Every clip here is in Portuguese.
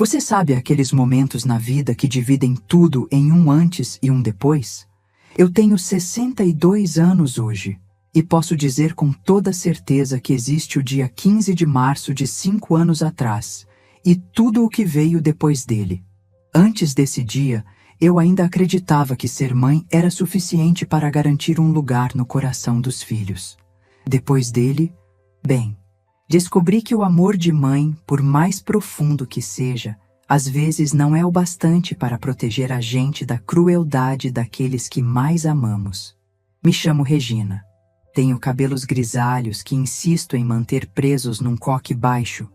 Você sabe aqueles momentos na vida que dividem tudo em um antes e um depois? Eu tenho 62 anos hoje e posso dizer com toda certeza que existe o dia 15 de março de 5 anos atrás e tudo o que veio depois dele. Antes desse dia, eu ainda acreditava que ser mãe era suficiente para garantir um lugar no coração dos filhos. Depois dele, bem, descobri que o amor de mãe, por mais profundo que seja, às vezes não é o bastante para proteger a gente da crueldade daqueles que mais amamos. Me chamo Regina. Tenho cabelos grisalhos que insisto em manter presos num coque baixo,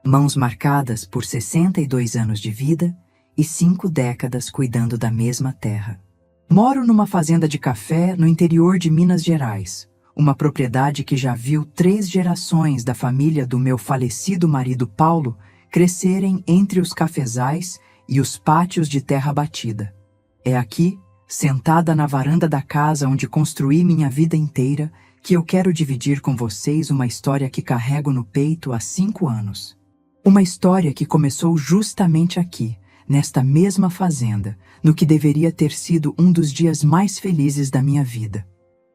mãos marcadas por 62 anos de vida e 5 décadas cuidando da mesma terra. Moro numa fazenda de café no interior de Minas Gerais, uma propriedade que já viu 3 gerações da família do meu falecido marido Paulo crescerem entre os cafezais e os pátios de terra batida. É aqui, sentada na varanda da casa onde construí minha vida inteira, que eu quero dividir com vocês uma história que carrego no peito há 5 anos. Uma história que começou justamente aqui, nesta mesma fazenda, no que deveria ter sido um dos dias mais felizes da minha vida.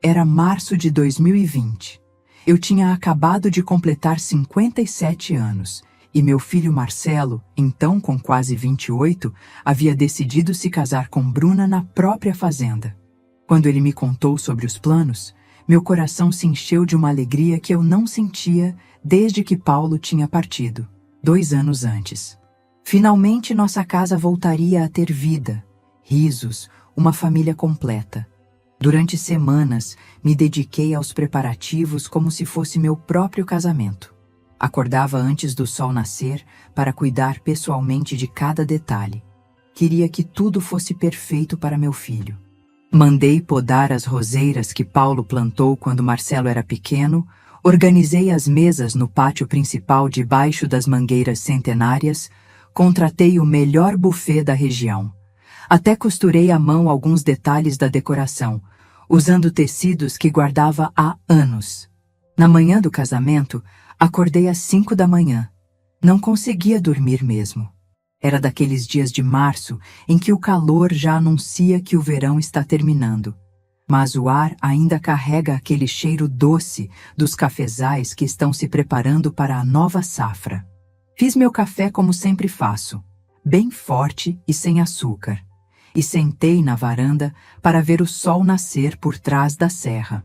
Era março de 2020. Eu tinha acabado de completar 57 anos e meu filho Marcelo, então com quase 28, havia decidido se casar com Bruna na própria fazenda. Quando ele me contou sobre os planos, meu coração se encheu de uma alegria que eu não sentia desde que Paulo tinha partido, 2 anos antes. Finalmente nossa casa voltaria a ter vida, risos, uma família completa. Durante semanas, me dediquei aos preparativos como se fosse meu próprio casamento. Acordava antes do sol nascer para cuidar pessoalmente de cada detalhe. Queria que tudo fosse perfeito para meu filho. Mandei podar as roseiras que Paulo plantou quando Marcelo era pequeno, organizei as mesas no pátio principal debaixo das mangueiras centenárias, contratei o melhor buffet da região. Até costurei à mão alguns detalhes da decoração, usando tecidos que guardava há anos. Na manhã do casamento, acordei às 5 da manhã. Não conseguia dormir mesmo. Era daqueles dias de março em que o calor já anuncia que o verão está terminando. Mas o ar ainda carrega aquele cheiro doce dos cafezais que estão se preparando para a nova safra. Fiz meu café como sempre faço, bem forte e sem açúcar, e sentei na varanda para ver o sol nascer por trás da serra.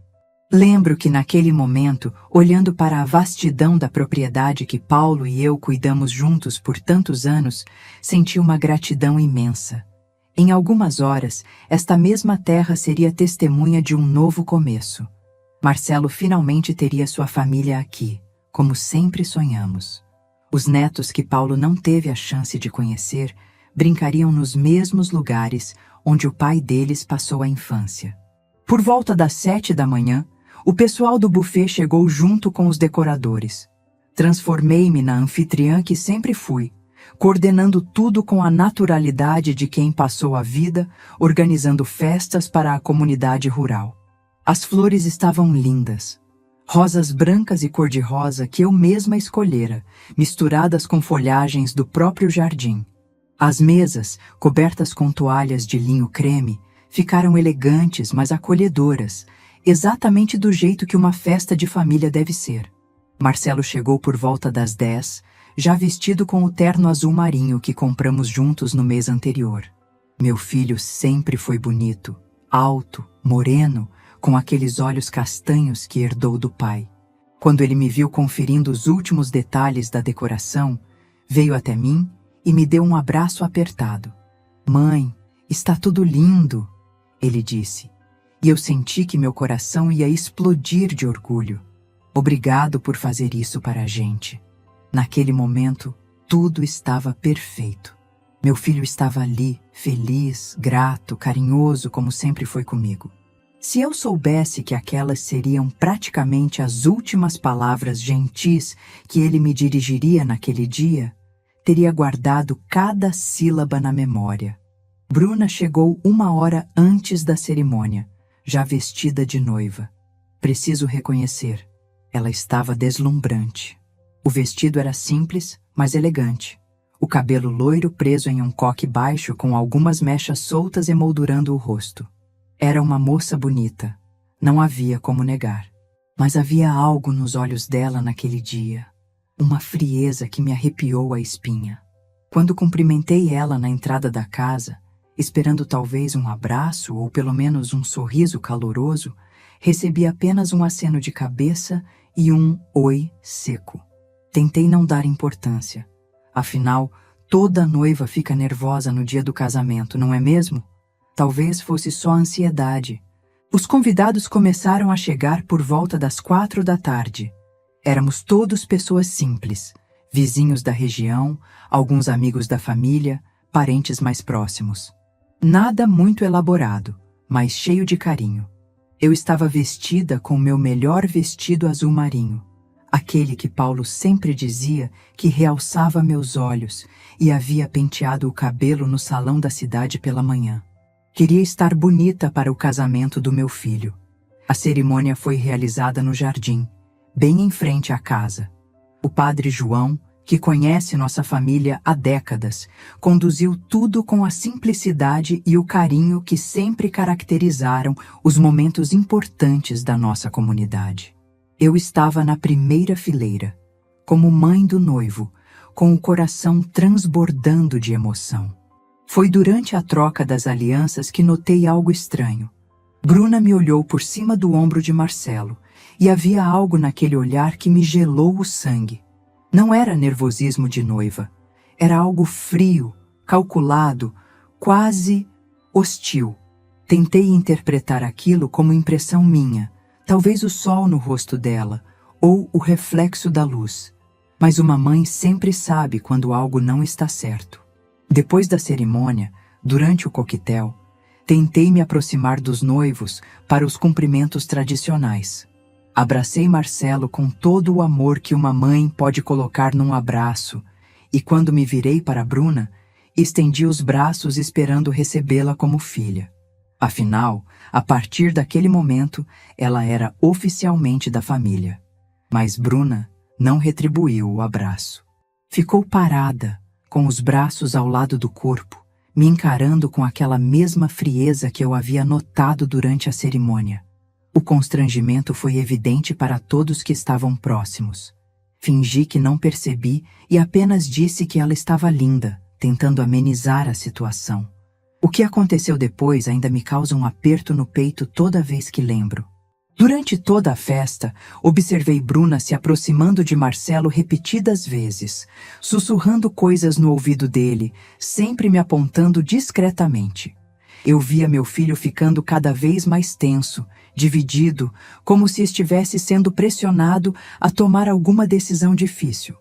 Lembro que naquele momento, olhando para a vastidão da propriedade que Paulo e eu cuidamos juntos por tantos anos, senti uma gratidão imensa. Em algumas horas, esta mesma terra seria testemunha de um novo começo. Marcelo finalmente teria sua família aqui, como sempre sonhamos. Os netos que Paulo não teve a chance de conhecer brincariam nos mesmos lugares onde o pai deles passou a infância. Por volta das 7 da manhã, o pessoal do buffet chegou junto com os decoradores. Transformei-me na anfitriã que sempre fui, coordenando tudo com a naturalidade de quem passou a vida organizando festas para a comunidade rural. As flores estavam lindas. Rosas brancas e cor-de-rosa que eu mesma escolhera, misturadas com folhagens do próprio jardim. As mesas, cobertas com toalhas de linho creme, ficaram elegantes, mas acolhedoras, exatamente do jeito que uma festa de família deve ser. Marcelo chegou por volta das 10, já vestido com o terno azul marinho que compramos juntos no mês anterior. Meu filho sempre foi bonito, alto, moreno, com aqueles olhos castanhos que herdou do pai. Quando ele me viu conferindo os últimos detalhes da decoração, veio até mim e me deu um abraço apertado. "Mãe, está tudo lindo", ele disse, e eu senti que meu coração ia explodir de orgulho. "Obrigado por fazer isso para a gente." Naquele momento, tudo estava perfeito. Meu filho estava ali, feliz, grato, carinhoso, como sempre foi comigo. Se eu soubesse que aquelas seriam praticamente as últimas palavras gentis que ele me dirigiria naquele dia, teria guardado cada sílaba na memória. Bruna chegou 1 hora antes da cerimônia, já vestida de noiva. Preciso reconhecer, ela estava deslumbrante. O vestido era simples, mas elegante. o cabelo loiro preso em um coque baixo com algumas mechas soltas emoldurando o rosto. Era uma moça bonita, não havia como negar. Mas havia algo nos olhos dela naquele dia, uma frieza que me arrepiou a espinha. Quando cumprimentei ela na entrada da casa, esperando talvez um abraço ou pelo menos um sorriso caloroso, recebi apenas um aceno de cabeça e um oi seco. Tentei não dar importância. Afinal, toda noiva fica nervosa no dia do casamento, não é mesmo? Talvez fosse só ansiedade. Os convidados começaram a chegar por volta das 4 da tarde. Éramos todos pessoas simples, vizinhos da região, alguns amigos da família, parentes mais próximos. Nada muito elaborado, mas cheio de carinho. Eu estava vestida com o meu melhor vestido azul marinho, aquele que Paulo sempre dizia que realçava meus olhos, e havia penteado o cabelo no salão da cidade pela manhã. Queria estar bonita para o casamento do meu filho. A cerimônia foi realizada no jardim, bem em frente à casa. O padre João, que conhece nossa família há décadas, conduziu tudo com a simplicidade e o carinho que sempre caracterizaram os momentos importantes da nossa comunidade. Eu estava na primeira fileira, como mãe do noivo, com o coração transbordando de emoção. Foi durante a troca das alianças que notei algo estranho. Bruna me olhou por cima do ombro de Marcelo, e havia algo naquele olhar que me gelou o sangue. Não era nervosismo de noiva, era algo frio, calculado, quase hostil. Tentei interpretar aquilo como impressão minha, talvez o sol no rosto dela, ou o reflexo da luz. Mas uma mãe sempre sabe quando algo não está certo. Depois da cerimônia, durante o coquetel, tentei me aproximar dos noivos para os cumprimentos tradicionais. Abracei Marcelo com todo o amor que uma mãe pode colocar num abraço, e quando me virei para Bruna, estendi os braços esperando recebê-la como filha. Afinal, a partir daquele momento, ela era oficialmente da família. Mas Bruna não retribuiu o abraço. Ficou parada, com os braços ao lado do corpo, me encarando com aquela mesma frieza que eu havia notado durante a cerimônia. O constrangimento foi evidente para todos que estavam próximos. Fingi que não percebi e apenas disse que ela estava linda, tentando amenizar a situação. O que aconteceu depois ainda me causa um aperto no peito toda vez que lembro. Durante toda a festa, observei Bruna se aproximando de Marcelo repetidas vezes, sussurrando coisas no ouvido dele, sempre me apontando discretamente. Eu via meu filho ficando cada vez mais tenso, dividido, como se estivesse sendo pressionado a tomar alguma decisão difícil.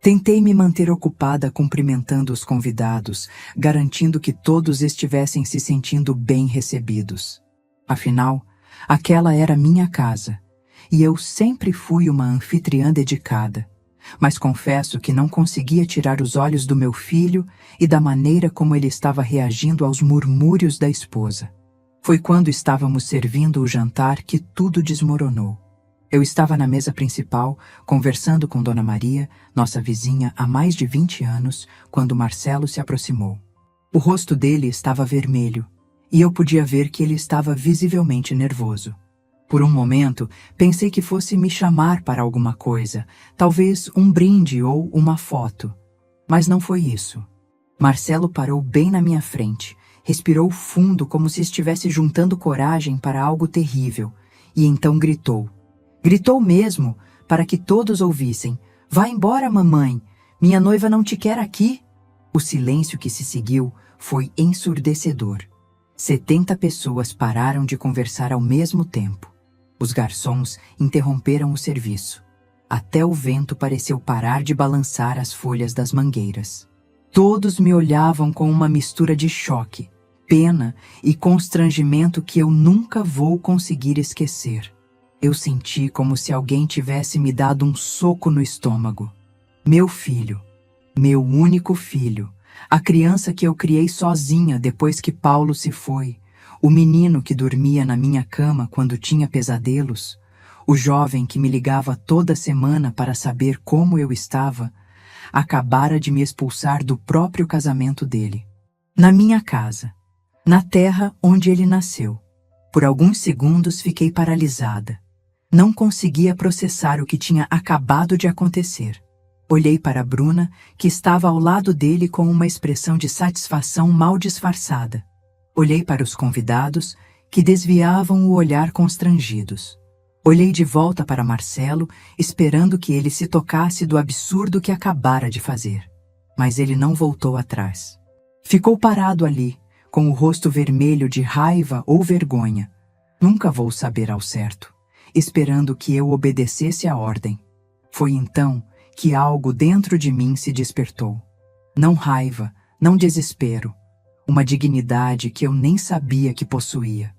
Tentei me manter ocupada cumprimentando os convidados, garantindo que todos estivessem se sentindo bem recebidos. Afinal, aquela era minha casa, e eu sempre fui uma anfitriã dedicada, mas confesso que não conseguia tirar os olhos do meu filho e da maneira como ele estava reagindo aos murmúrios da esposa. Foi quando estávamos servindo o jantar que tudo desmoronou. Eu estava na mesa principal, conversando com Dona Maria, nossa vizinha há mais de 20 anos, quando Marcelo se aproximou. O rosto dele estava vermelho, e eu podia ver que ele estava visivelmente nervoso. Por um momento, pensei que fosse me chamar para alguma coisa, talvez um brinde ou uma foto. Mas não foi isso. Marcelo parou bem na minha frente, respirou fundo como se estivesse juntando coragem para algo terrível, e então gritou. Gritou mesmo, para que todos ouvissem. Vá embora, mamãe! Minha noiva não te quer aqui! O silêncio que se seguiu foi ensurdecedor. 70 pessoas pararam de conversar ao mesmo tempo. Os garçons interromperam o serviço. Até o vento pareceu parar de balançar as folhas das mangueiras. Todos me olhavam com uma mistura de choque, pena e constrangimento que eu nunca vou conseguir esquecer. Eu senti como se alguém tivesse me dado um soco no estômago. Meu filho, meu único filho, a criança que eu criei sozinha depois que Paulo se foi, o menino que dormia na minha cama quando tinha pesadelos, o jovem que me ligava toda semana para saber como eu estava, acabara de me expulsar do próprio casamento dele. Na minha casa, na terra onde ele nasceu. Por alguns segundos fiquei paralisada. Não conseguia processar o que tinha acabado de acontecer. Olhei para Bruna, que estava ao lado dele com uma expressão de satisfação mal disfarçada. Olhei para os convidados, que desviavam o olhar constrangidos. Olhei de volta para Marcelo, esperando que ele se tocasse do absurdo que acabara de fazer. Mas ele não voltou atrás. Ficou parado ali, com o rosto vermelho de raiva ou vergonha. Nunca vou saber ao certo, esperando que eu obedecesse à ordem. Foi então que algo dentro de mim se despertou. Não raiva, não desespero. Uma dignidade que eu nem sabia que possuía.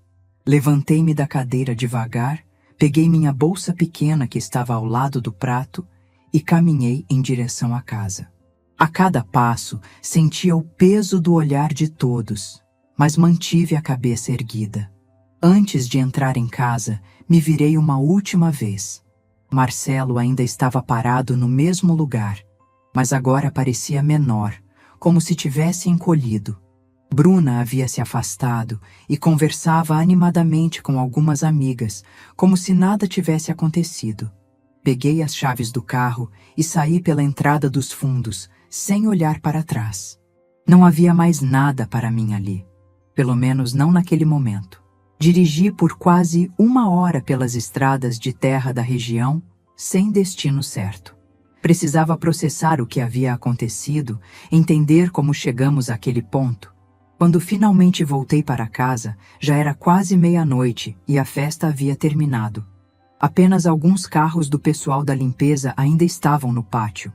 Levantei-me da cadeira devagar, peguei minha bolsa pequena que estava ao lado do prato e caminhei em direção à casa. A cada passo, sentia o peso do olhar de todos, mas mantive a cabeça erguida. Antes de entrar em casa, me virei uma última vez. Marcelo ainda estava parado no mesmo lugar, mas agora parecia menor, como se tivesse encolhido. Bruna havia se afastado e conversava animadamente com algumas amigas, como se nada tivesse acontecido. Peguei as chaves do carro e saí pela entrada dos fundos, sem olhar para trás. Não havia mais nada para mim ali, pelo menos não naquele momento. Dirigi por quase 1 hora pelas estradas de terra da região, sem destino certo. Precisava processar o que havia acontecido, entender como chegamos àquele ponto. Quando finalmente voltei para casa, já era quase meia-noite e a festa havia terminado. Apenas alguns carros do pessoal da limpeza ainda estavam no pátio.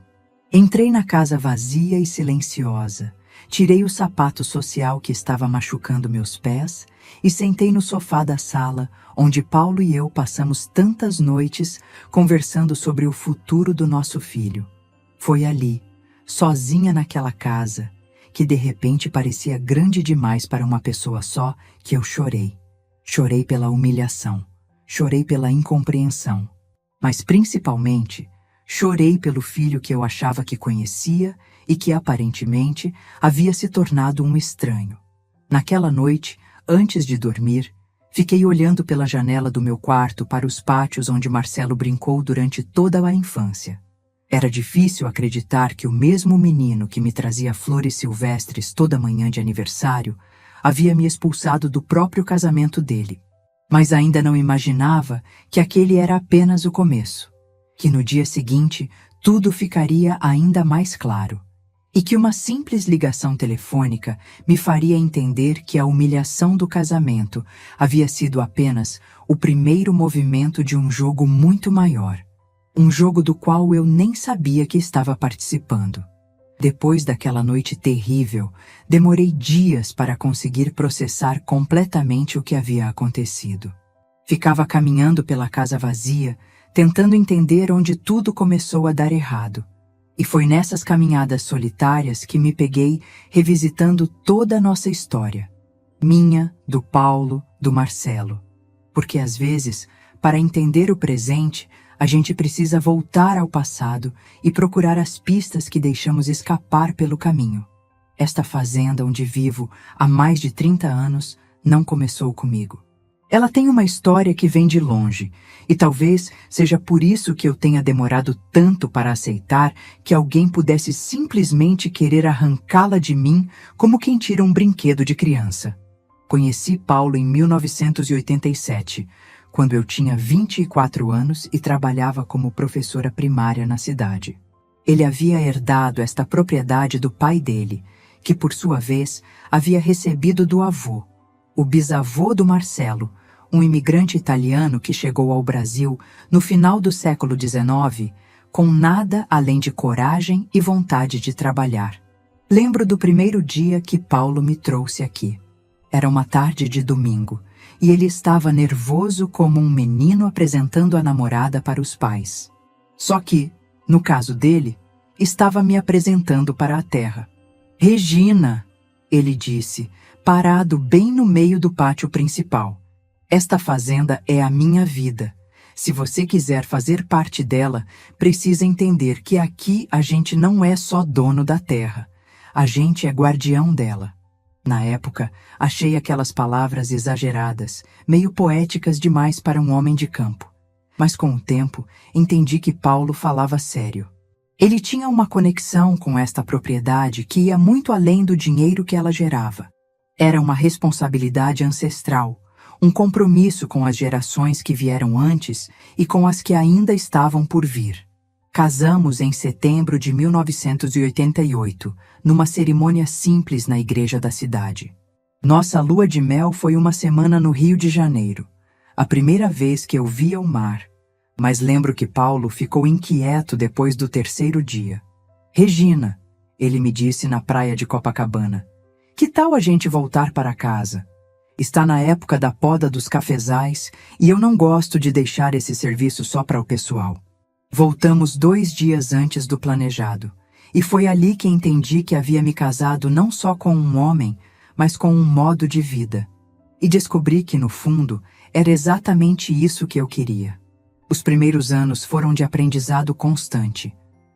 Entrei na casa vazia e silenciosa, tirei o sapato social que estava machucando meus pés e sentei no sofá da sala, onde Paulo e eu passamos tantas noites conversando sobre o futuro do nosso filho. Foi ali, sozinha naquela casa, que de repente parecia grande demais para uma pessoa só, que eu chorei. Chorei pela humilhação, chorei pela incompreensão, mas principalmente chorei pelo filho que eu achava que conhecia e que aparentemente havia se tornado um estranho. Naquela noite, antes de dormir, fiquei olhando pela janela do meu quarto para os pátios onde Marcelo brincou durante toda a infância. Era difícil acreditar que o mesmo menino que me trazia flores silvestres toda manhã de aniversário havia me expulsado do próprio casamento dele. Mas ainda não imaginava que aquele era apenas o começo, que no dia seguinte tudo ficaria ainda mais claro, e que uma simples ligação telefônica me faria entender que a humilhação do casamento havia sido apenas o primeiro movimento de um jogo muito maior. Um jogo do qual eu nem sabia que estava participando. Depois daquela noite terrível, demorei dias para conseguir processar completamente o que havia acontecido. Ficava caminhando pela casa vazia, tentando entender onde tudo começou a dar errado. E foi nessas caminhadas solitárias que me peguei revisitando toda a nossa história. Minha, do Paulo, do Marcelo. Porque às vezes, para entender o presente, a gente precisa voltar ao passado e procurar as pistas que deixamos escapar pelo caminho. Esta fazenda onde vivo há mais de 30 anos não começou comigo. Ela tem uma história que vem de longe, e talvez seja por isso que eu tenha demorado tanto para aceitar que alguém pudesse simplesmente querer arrancá-la de mim como quem tira um brinquedo de criança. Conheci Paulo em 1987, quando eu tinha 24 anos e trabalhava como professora primária na cidade. Ele havia herdado esta propriedade do pai dele, que por sua vez havia recebido do avô, o bisavô do Marcelo, um imigrante italiano que chegou ao Brasil no final do século XIX, com nada além de coragem e vontade de trabalhar. Lembro do primeiro dia que Paulo me trouxe aqui. Era uma tarde de domingo, e ele estava nervoso como um menino apresentando a namorada para os pais. Só que, no caso dele, estava me apresentando para a terra. "Regina", ele disse, parado bem no meio do pátio principal. "Esta fazenda é a minha vida. Se você quiser fazer parte dela, precisa entender que aqui a gente não é só dono da terra. A gente é guardião dela. Na época, achei aquelas palavras exageradas, meio poéticas demais para um homem de campo. Mas com o tempo, entendi que Paulo falava sério. Ele tinha uma conexão com esta propriedade que ia muito além do dinheiro que ela gerava. Era uma responsabilidade ancestral, um compromisso com as gerações que vieram antes e com as que ainda estavam por vir. Casamos em setembro de 1988, numa cerimônia simples na igreja da cidade. Nossa lua de mel foi uma semana no Rio de Janeiro, a primeira vez que eu via o mar, mas lembro que Paulo ficou inquieto depois do terceiro dia. Regina, ele me disse na praia de Copacabana, que tal a gente voltar para casa? Está na época da poda dos cafezais e eu não gosto de deixar esse serviço só para o pessoal. Voltamos 2 dias antes do planejado, e foi ali que entendi que havia me casado não só com um homem, mas com um modo de vida. E descobri que, no fundo, era exatamente isso que eu queria. Os primeiros anos foram de aprendizado constante.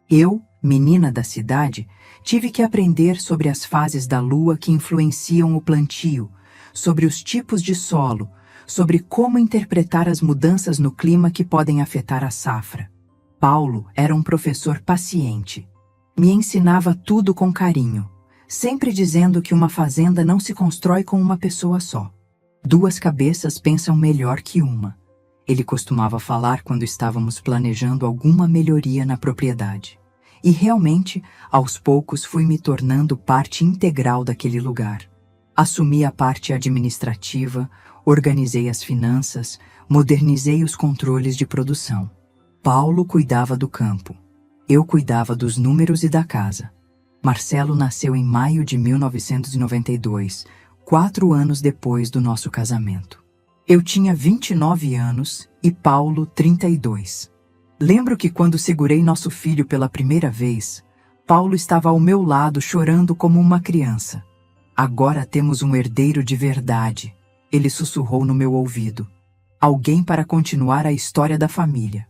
Eu, menina da cidade, tive que aprender sobre as fases da lua que influenciam o plantio, sobre os tipos de solo, sobre como interpretar as mudanças no clima que podem afetar a safra. Paulo era um professor paciente. Me ensinava tudo com carinho, sempre dizendo que uma fazenda não se constrói com uma pessoa só. 2 cabeças pensam melhor que uma. Ele costumava falar quando estávamos planejando alguma melhoria na propriedade. E realmente, aos poucos fui me tornando parte integral daquele lugar. Assumi a parte administrativa, organizei as finanças, modernizei os controles de produção. Paulo cuidava do campo. Eu cuidava dos números e da casa. Marcelo nasceu em maio de 1992, 4 anos depois do nosso casamento. Eu tinha 29 anos e Paulo 32. Lembro que quando segurei nosso filho pela primeira vez, Paulo estava ao meu lado chorando como uma criança. Agora temos um herdeiro de verdade, ele sussurrou no meu ouvido. Alguém para continuar a história da família.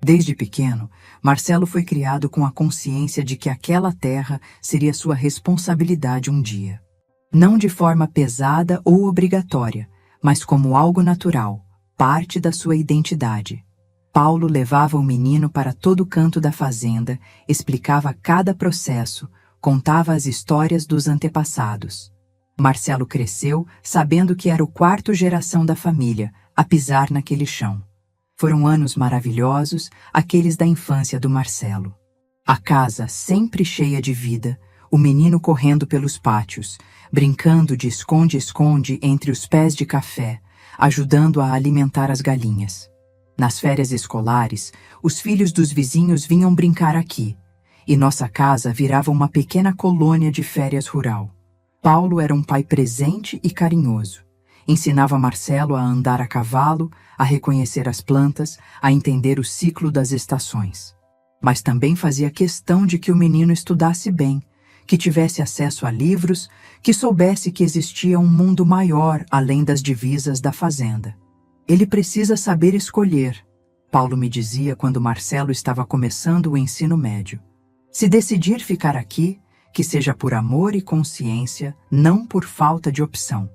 Desde pequeno, Marcelo foi criado com a consciência de que aquela terra seria sua responsabilidade um dia. Não de forma pesada ou obrigatória, mas como algo natural, parte da sua identidade. Paulo levava o menino para todo canto da fazenda, explicava cada processo, contava as histórias dos antepassados. Marcelo cresceu sabendo que era o 4ª geração da família a pisar naquele chão. Foram anos maravilhosos, aqueles da infância do Marcelo. A casa sempre cheia de vida, o menino correndo pelos pátios, brincando de esconde-esconde entre os pés de café, ajudando a alimentar as galinhas. Nas férias escolares, os filhos dos vizinhos vinham brincar aqui, e nossa casa virava uma pequena colônia de férias rural. Paulo era um pai presente e carinhoso. Ensinava Marcelo a andar a cavalo, a reconhecer as plantas, a entender o ciclo das estações. Mas também fazia questão de que o menino estudasse bem, que tivesse acesso a livros, que soubesse que existia um mundo maior além das divisas da fazenda. Ele precisa saber escolher, Paulo me dizia quando Marcelo estava começando o ensino médio. Se decidir ficar aqui, que seja por amor e consciência, não por falta de opção.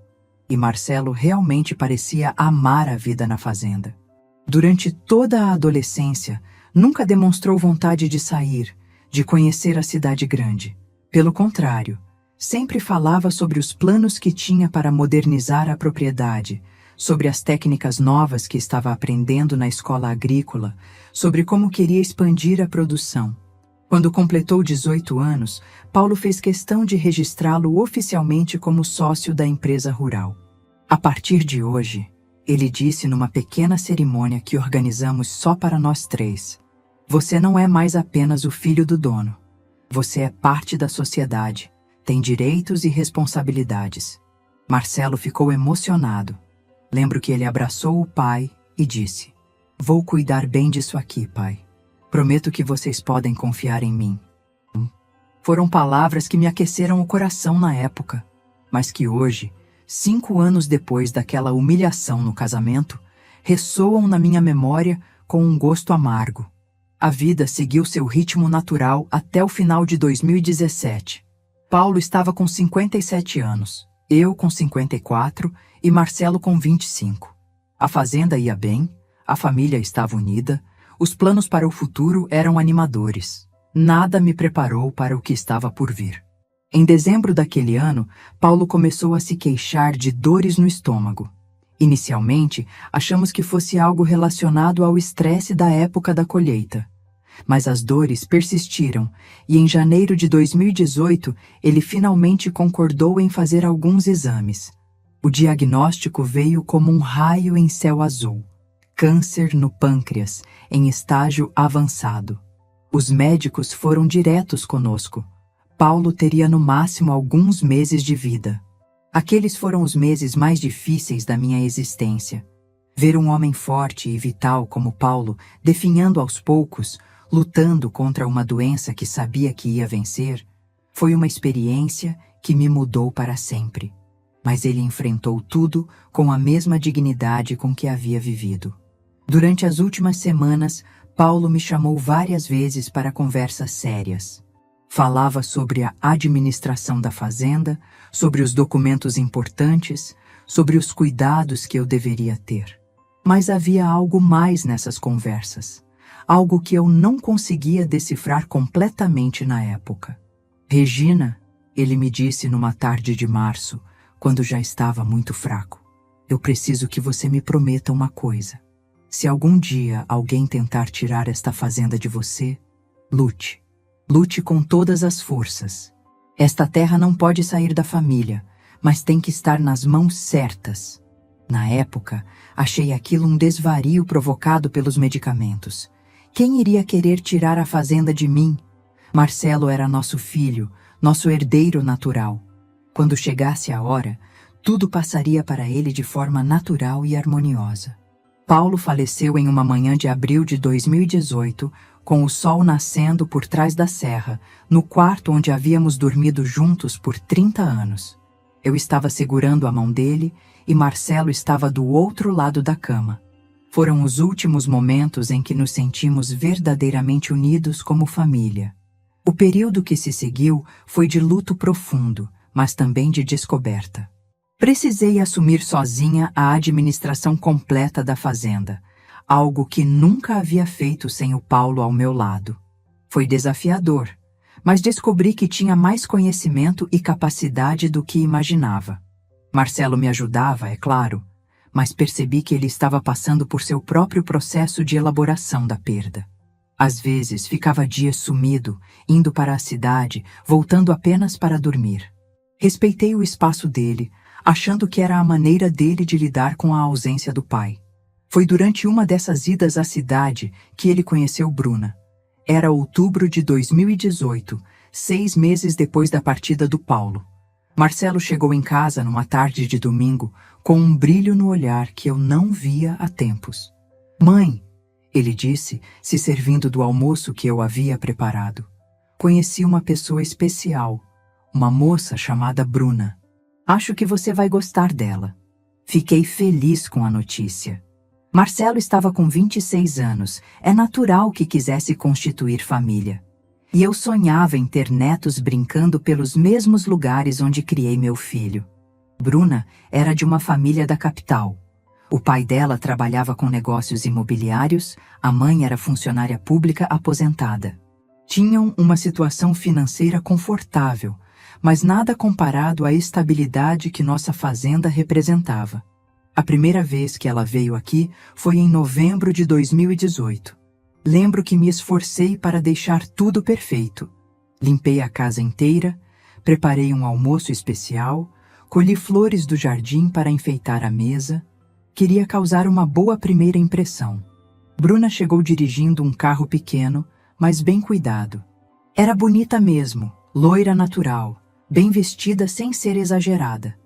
E Marcelo realmente parecia amar a vida na fazenda. Durante toda a adolescência, nunca demonstrou vontade de sair, de conhecer a cidade grande. Pelo contrário, sempre falava sobre os planos que tinha para modernizar a propriedade, sobre as técnicas novas que estava aprendendo na escola agrícola, sobre como queria expandir a produção. Quando completou 18 anos, Paulo fez questão de registrá-lo oficialmente como sócio da empresa rural. A partir de hoje, ele disse numa pequena cerimônia que organizamos só para nós 3, você não é mais apenas o filho do dono. Você é parte da sociedade, tem direitos e responsabilidades. Marcelo ficou emocionado. Lembro que ele abraçou o pai e disse, vou cuidar bem disso aqui, pai. Prometo que vocês podem confiar em mim. Foram palavras que me aqueceram o coração na época, mas que hoje, 5 anos depois daquela humilhação no casamento, ressoam na minha memória com um gosto amargo. A vida seguiu seu ritmo natural até o final de 2017. Paulo estava com 57 anos, eu com 54 e Marcelo com 25. A fazenda ia bem, a família estava unida, os planos para o futuro eram animadores. Nada me preparou para o que estava por vir. Em dezembro daquele ano, Paulo começou a se queixar de dores no estômago. Inicialmente, achamos que fosse algo relacionado ao estresse da época da colheita. Mas as dores persistiram e em janeiro de 2018 ele finalmente concordou em fazer alguns exames. O diagnóstico veio como um raio em céu azul. Câncer no pâncreas, em estágio avançado. Os médicos foram diretos conosco. Paulo teria no máximo alguns meses de vida. Aqueles foram os meses mais difíceis da minha existência. Ver um homem forte e vital como Paulo, definhando aos poucos, lutando contra uma doença que sabia que ia vencer, foi uma experiência que me mudou para sempre. Mas ele enfrentou tudo com a mesma dignidade com que havia vivido. Durante as últimas semanas, Paulo me chamou várias vezes para conversas sérias. Falava sobre a administração da fazenda, sobre os documentos importantes, sobre os cuidados que eu deveria ter. Mas havia algo mais nessas conversas, algo que eu não conseguia decifrar completamente na época. Regina, ele me disse numa tarde de março, quando já estava muito fraco, eu preciso que você me prometa uma coisa. Se algum dia alguém tentar tirar esta fazenda de você, lute. Lute com todas as forças. Esta terra não pode sair da família, mas tem que estar nas mãos certas. Na época, achei aquilo um desvario provocado pelos medicamentos. Quem iria querer tirar a fazenda de mim? Marcelo era nosso filho, nosso herdeiro natural. Quando chegasse a hora, tudo passaria para ele de forma natural e harmoniosa. Paulo faleceu em uma manhã de abril de 2018, com o sol nascendo por trás da serra, no quarto onde havíamos dormido juntos por 30 anos. Eu estava segurando a mão dele e Marcelo estava do outro lado da cama. Foram os últimos momentos em que nos sentimos verdadeiramente unidos como família. O período que se seguiu foi de luto profundo, mas também de descoberta. Precisei assumir sozinha a administração completa da fazenda, algo que nunca havia feito sem o Paulo ao meu lado. Foi desafiador, mas descobri que tinha mais conhecimento e capacidade do que imaginava. Marcelo me ajudava, é claro, mas percebi que ele estava passando por seu próprio processo de elaboração da perda. Às vezes ficava dias sumido, indo para a cidade, voltando apenas para dormir. Respeitei o espaço dele, achando que era a maneira dele de lidar com a ausência do pai. Foi durante uma dessas idas à cidade que ele conheceu Bruna. Era outubro de 2018, 6 meses depois da partida do Paulo. Marcelo chegou em casa numa tarde de domingo com um brilho no olhar que eu não via há tempos. "Mãe", ele disse, se servindo do almoço que eu havia preparado. "Conheci uma pessoa especial, uma moça chamada Bruna. Acho que você vai gostar dela." Fiquei feliz com a notícia. Marcelo estava com 26 anos, é natural que quisesse constituir família. E eu sonhava em ter netos brincando pelos mesmos lugares onde criei meu filho. Bruna era de uma família da capital. O pai dela trabalhava com negócios imobiliários, a mãe era funcionária pública aposentada. Tinham uma situação financeira confortável, mas nada comparado à estabilidade que nossa fazenda representava. A primeira vez que ela veio aqui foi em novembro de 2018. Lembro que me esforcei para deixar tudo perfeito. Limpei a casa inteira, preparei um almoço especial, colhi flores do jardim para enfeitar a mesa. Queria causar uma boa primeira impressão. Bruna chegou dirigindo um carro pequeno, mas bem cuidado. Era bonita mesmo, loira natural, bem vestida sem ser exagerada.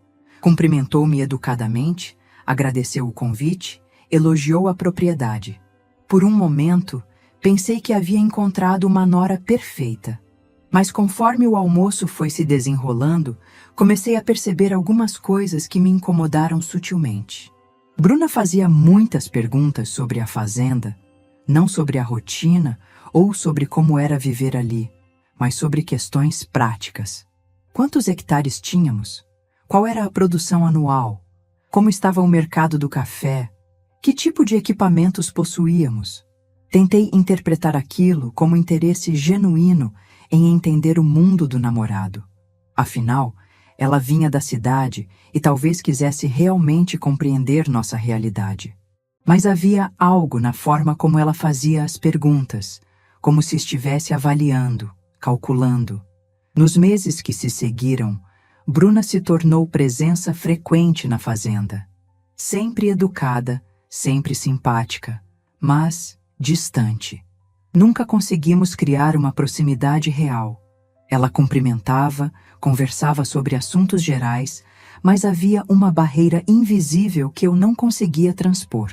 Cumprimentou-me educadamente, agradeceu o convite, elogiou a propriedade. Por um momento, pensei que havia encontrado uma nora perfeita. Mas conforme o almoço foi se desenrolando, comecei a perceber algumas coisas que me incomodaram sutilmente. Bruna fazia muitas perguntas sobre a fazenda, não sobre a rotina ou sobre como era viver ali, mas sobre questões práticas. Quantos hectares tínhamos? Qual era a produção anual? Como estava o mercado do café? Que tipo de equipamentos possuíamos? Tentei interpretar aquilo como interesse genuíno em entender o mundo do namorado. Afinal, ela vinha da cidade e talvez quisesse realmente compreender nossa realidade. Mas havia algo na forma como ela fazia as perguntas, como se estivesse avaliando, calculando. Nos meses que se seguiram, Bruna se tornou presença frequente na fazenda. Sempre educada, sempre simpática, mas distante. Nunca conseguimos criar uma proximidade real. Ela cumprimentava, conversava sobre assuntos gerais, mas havia uma barreira invisível que eu não conseguia transpor.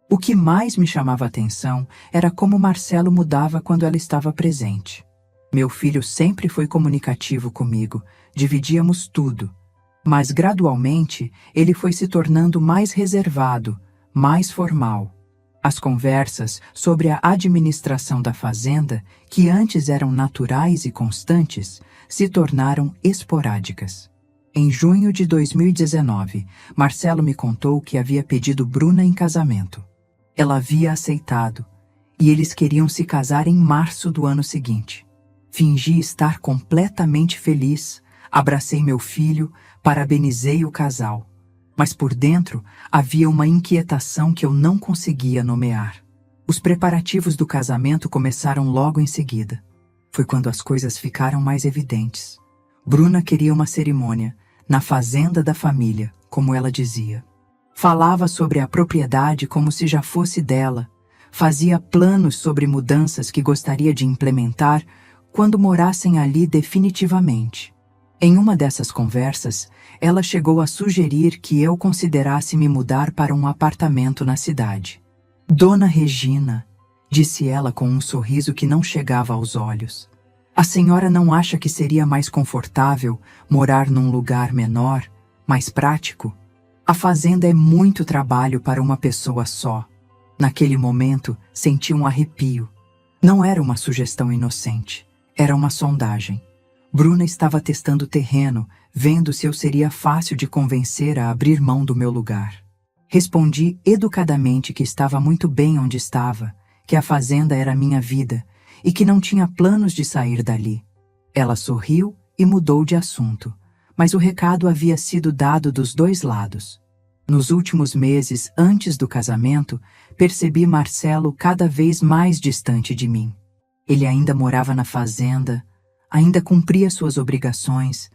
O que mais me chamava a atenção era como Marcelo mudava quando ela estava presente. Meu filho sempre foi comunicativo comigo, dividíamos tudo. Mas gradualmente ele foi se tornando mais reservado, mais formal. As conversas sobre a administração da fazenda, que antes eram naturais e constantes, se tornaram esporádicas. Em junho de 2019, Marcelo me contou que havia pedido Bruna em casamento. Ela havia aceitado, e eles queriam se casar em março do ano seguinte. Fingi estar completamente feliz, abracei meu filho, parabenizei o casal. Mas por dentro havia uma inquietação que eu não conseguia nomear. Os preparativos do casamento começaram logo em seguida. Foi quando as coisas ficaram mais evidentes. Bruna queria uma cerimônia, na fazenda da família, como ela dizia. Falava sobre a propriedade como se já fosse dela. Fazia planos sobre mudanças que gostaria de implementar quando morassem ali definitivamente. Em uma dessas conversas, ela chegou a sugerir que eu considerasse me mudar para um apartamento na cidade. Dona Regina, disse ela com um sorriso que não chegava aos olhos. A senhora não acha que seria mais confortável morar num lugar menor, mais prático? A fazenda é muito trabalho para uma pessoa só. Naquele momento, senti um arrepio. Não era uma sugestão inocente, era uma sondagem. Bruna estava testando o terreno, vendo se eu seria fácil de convencer a abrir mão do meu lugar. Respondi educadamente que estava muito bem onde estava, que a fazenda era minha vida e que não tinha planos de sair dali. Ela sorriu e mudou de assunto, mas o recado havia sido dado dos dois lados. Nos últimos meses antes do casamento, percebi Marcelo cada vez mais distante de mim. Ele ainda morava na fazenda, ainda cumpria suas obrigações,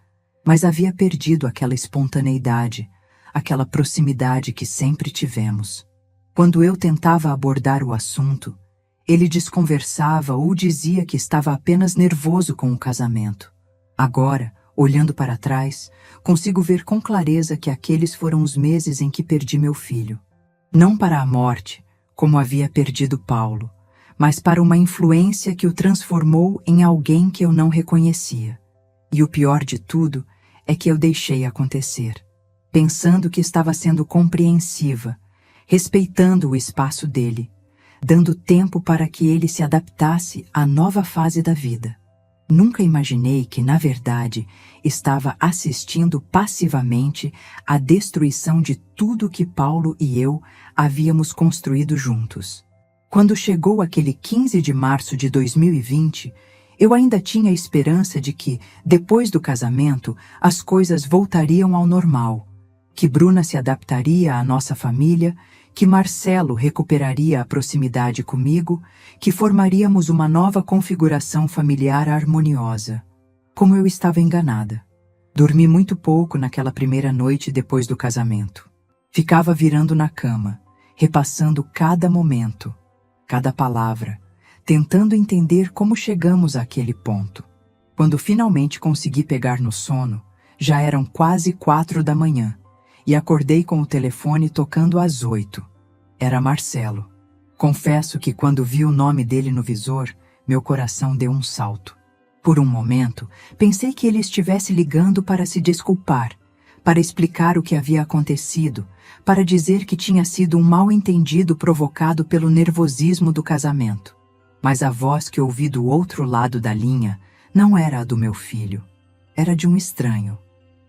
mas havia perdido aquela espontaneidade, aquela proximidade que sempre tivemos. Quando eu tentava abordar o assunto, ele desconversava ou dizia que estava apenas nervoso com o casamento. Agora, olhando para trás, consigo ver com clareza que aqueles foram os meses em que perdi meu filho. Não para a morte, como havia perdido Paulo, mas para uma influência que o transformou em alguém que eu não reconhecia. E o pior de tudo é que eu deixei acontecer, pensando que estava sendo compreensiva, respeitando o espaço dele, dando tempo para que ele se adaptasse à nova fase da vida. Nunca imaginei que, na verdade, estava assistindo passivamente à destruição de tudo que Paulo e eu havíamos construído juntos. Quando chegou aquele 15 de março de 2020, eu ainda tinha a esperança de que, depois do casamento, as coisas voltariam ao normal, que Bruna se adaptaria à nossa família, que Marcelo recuperaria a proximidade comigo, que formaríamos uma nova configuração familiar harmoniosa. Como eu estava enganada. Dormi muito pouco naquela primeira noite depois do casamento. Ficava virando na cama, repassando cada momento, cada palavra, tentando entender como chegamos àquele ponto. Quando finalmente consegui pegar no sono, já eram quase 4 da manhã, e acordei com o telefone tocando às 8. Era Marcelo. Confesso que quando vi o nome dele no visor, meu coração deu um salto. Por um momento, pensei que ele estivesse ligando para se desculpar, para explicar o que havia acontecido, para dizer que tinha sido um mal-entendido provocado pelo nervosismo do casamento. Mas a voz que ouvi do outro lado da linha não era a do meu filho. Era de um estranho.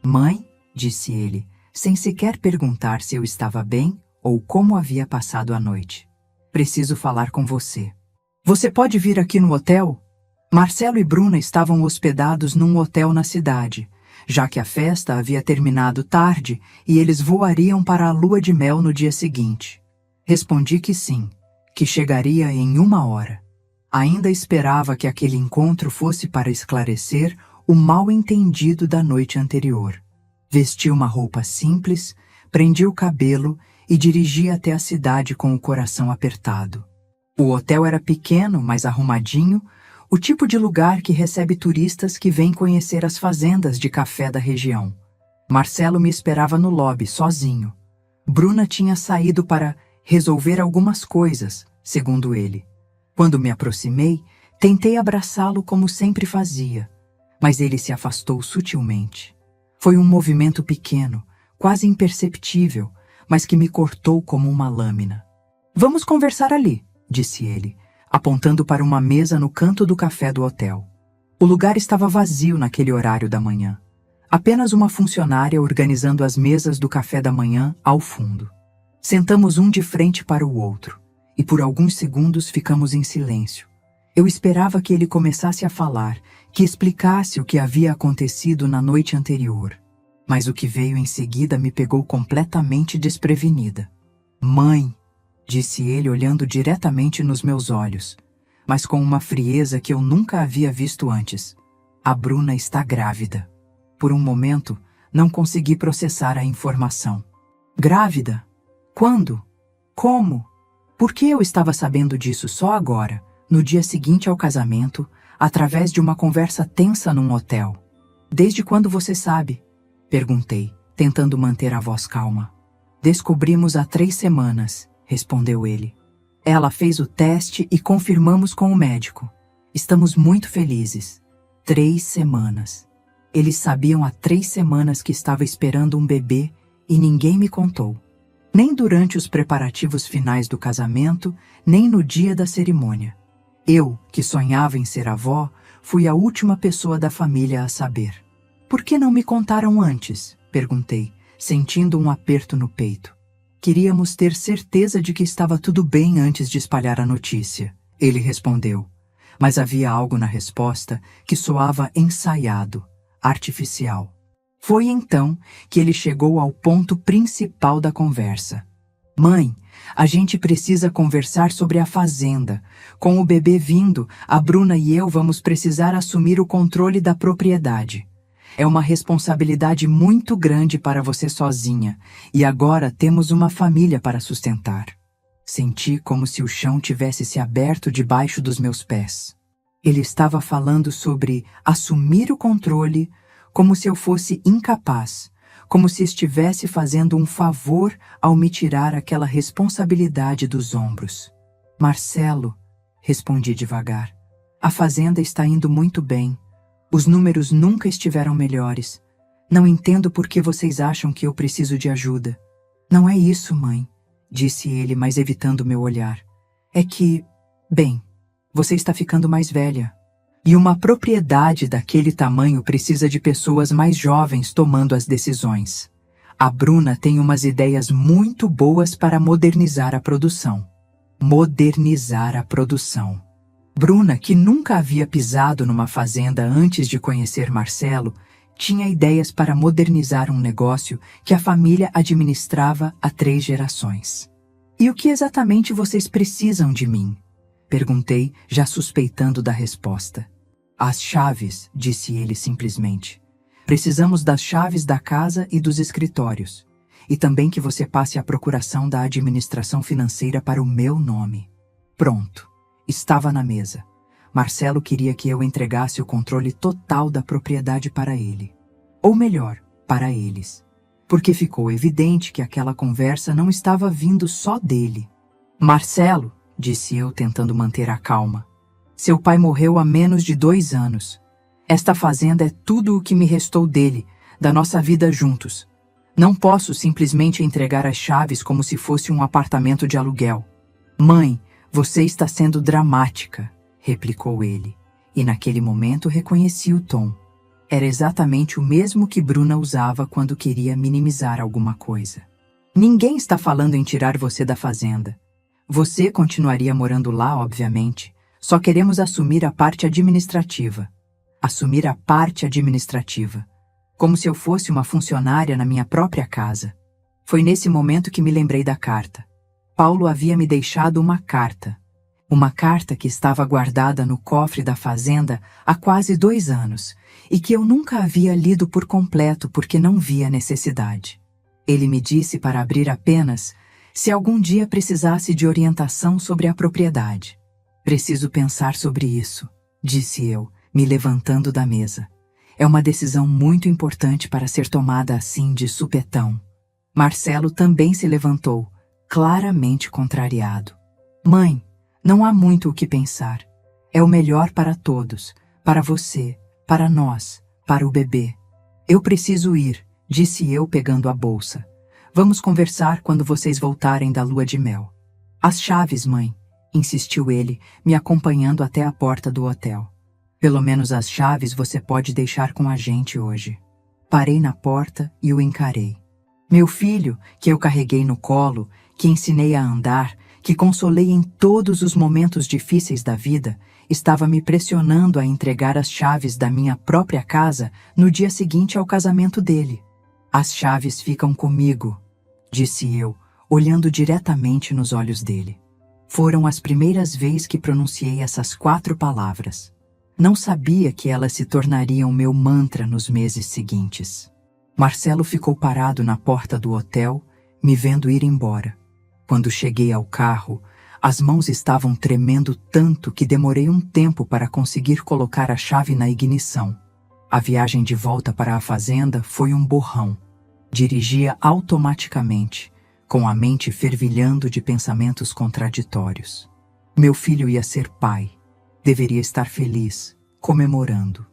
Mãe, disse ele, sem sequer perguntar se eu estava bem ou como havia passado a noite. Preciso falar com você. Você pode vir aqui no hotel? Marcelo e Bruna estavam hospedados num hotel na cidade, já que a festa havia terminado tarde e eles voariam para a lua de mel no dia seguinte. Respondi que sim, que chegaria em 1 hora. Ainda esperava que aquele encontro fosse para esclarecer o mal-entendido da noite anterior. Vesti uma roupa simples, prendi o cabelo e dirigi até a cidade com o coração apertado. O hotel era pequeno, mas arrumadinho, o tipo de lugar que recebe turistas que vêm conhecer as fazendas de café da região. Marcelo me esperava no lobby, sozinho. Bruna tinha saído para resolver algumas coisas, segundo ele. Quando me aproximei, tentei abraçá-lo como sempre fazia, mas ele se afastou sutilmente. Foi um movimento pequeno, quase imperceptível, mas que me cortou como uma lâmina. Vamos conversar ali, disse ele, apontando para uma mesa no canto do café do hotel. O lugar estava vazio naquele horário da manhã. Apenas uma funcionária organizando as mesas do café da manhã ao fundo. Sentamos um de frente para o outro, e por alguns segundos ficamos em silêncio. Eu esperava que ele começasse a falar, que explicasse o que havia acontecido na noite anterior. Mas o que veio em seguida me pegou completamente desprevenida. Mãe, disse ele olhando diretamente nos meus olhos, mas com uma frieza que eu nunca havia visto antes. A Bruna está grávida. Por um momento, não consegui processar a informação. Grávida? Quando? Como? Por que eu estava sabendo disso só agora, no dia seguinte ao casamento, através de uma conversa tensa num hotel? Desde quando você sabe? Perguntei, tentando manter a voz calma. Descobrimos há 3 semanas, respondeu ele. Ela fez o teste e confirmamos com o médico. Estamos muito felizes. 3 semanas. Eles sabiam há 3 semanas que estava esperando um bebê e ninguém me contou. Nem durante os preparativos finais do casamento, nem no dia da cerimônia. Eu, que sonhava em ser avó, fui a última pessoa da família a saber. Por que não me contaram antes? Perguntei, sentindo um aperto no peito. Queríamos ter certeza de que estava tudo bem antes de espalhar a notícia. Ele respondeu, mas havia algo na resposta que soava ensaiado, artificial. Foi então que ele chegou ao ponto principal da conversa. Mãe, a gente precisa conversar sobre a fazenda. Com o bebê vindo, a Bruna e eu vamos precisar assumir o controle da propriedade. É uma responsabilidade muito grande para você sozinha, e agora temos uma família para sustentar. Senti como se o chão tivesse se aberto debaixo dos meus pés. Ele estava falando sobre assumir o controle, como se eu fosse incapaz, como se estivesse fazendo um favor ao me tirar aquela responsabilidade dos ombros. Marcelo, respondi devagar, a fazenda está indo muito bem. Os números nunca estiveram melhores. Não entendo por que vocês acham que eu preciso de ajuda. Não é isso, mãe, disse ele, mas evitando meu olhar. É que, bem, você está ficando mais velha. E uma propriedade daquele tamanho precisa de pessoas mais jovens tomando as decisões. A Bruna tem umas ideias muito boas para modernizar a produção. Modernizar a produção. Bruna, que nunca havia pisado numa fazenda antes de conhecer Marcelo, tinha ideias para modernizar um negócio que a família administrava há 3 gerações. E o que exatamente vocês precisam de mim? Perguntei, já suspeitando da resposta. As chaves, disse ele simplesmente. Precisamos das chaves da casa e dos escritórios. E também que você passe a procuração da administração financeira para o meu nome. Pronto. Estava na mesa. Marcelo queria que eu entregasse o controle total da propriedade para ele. Ou melhor, para eles. Porque ficou evidente que aquela conversa não estava vindo só dele. Marcelo, disse eu tentando manter a calma. Seu pai morreu há menos de 2 anos. Esta fazenda é tudo o que me restou dele, da nossa vida juntos. Não posso simplesmente entregar as chaves como se fosse um apartamento de aluguel. Mãe, você está sendo dramática, replicou ele, e naquele momento reconheci o tom. Era exatamente o mesmo que Bruna usava quando queria minimizar alguma coisa. Ninguém está falando em tirar você da fazenda. Você continuaria morando lá, obviamente. Só queremos assumir a parte administrativa. Assumir a parte administrativa. Como se eu fosse uma funcionária na minha própria casa. Foi nesse momento que me lembrei da carta. Paulo havia me deixado uma carta. Uma carta que estava guardada no cofre da fazenda há quase 2 anos e que eu nunca havia lido por completo porque não via necessidade. Ele me disse para abrir apenas se algum dia precisasse de orientação sobre a propriedade. Preciso pensar sobre isso, disse eu, me levantando da mesa. É uma decisão muito importante para ser tomada assim de supetão. Marcelo também se levantou, claramente contrariado. Mãe, não há muito o que pensar. É o melhor para todos, para você, para nós, para o bebê. Eu preciso ir, disse eu pegando a bolsa. Vamos conversar quando vocês voltarem da lua de mel. As chaves, mãe, insistiu ele, me acompanhando até a porta do hotel. Pelo menos as chaves você pode deixar com a gente hoje. Parei na porta e o encarei. Meu filho, que eu carreguei no colo, que ensinei a andar, que consolei em todos os momentos difíceis da vida, estava me pressionando a entregar as chaves da minha própria casa no dia seguinte ao casamento dele. As chaves ficam comigo, disse eu, olhando diretamente nos olhos dele. Foram as primeiras vezes que pronunciei essas 4 palavras. Não sabia que elas se tornariam meu mantra nos meses seguintes. Marcelo ficou parado na porta do hotel, me vendo ir embora. Quando cheguei ao carro, as mãos estavam tremendo tanto que demorei um tempo para conseguir colocar a chave na ignição. A viagem de volta para a fazenda foi um borrão. Dirigia automaticamente, com a mente fervilhando de pensamentos contraditórios. Meu filho ia ser pai. Deveria estar feliz, comemorando.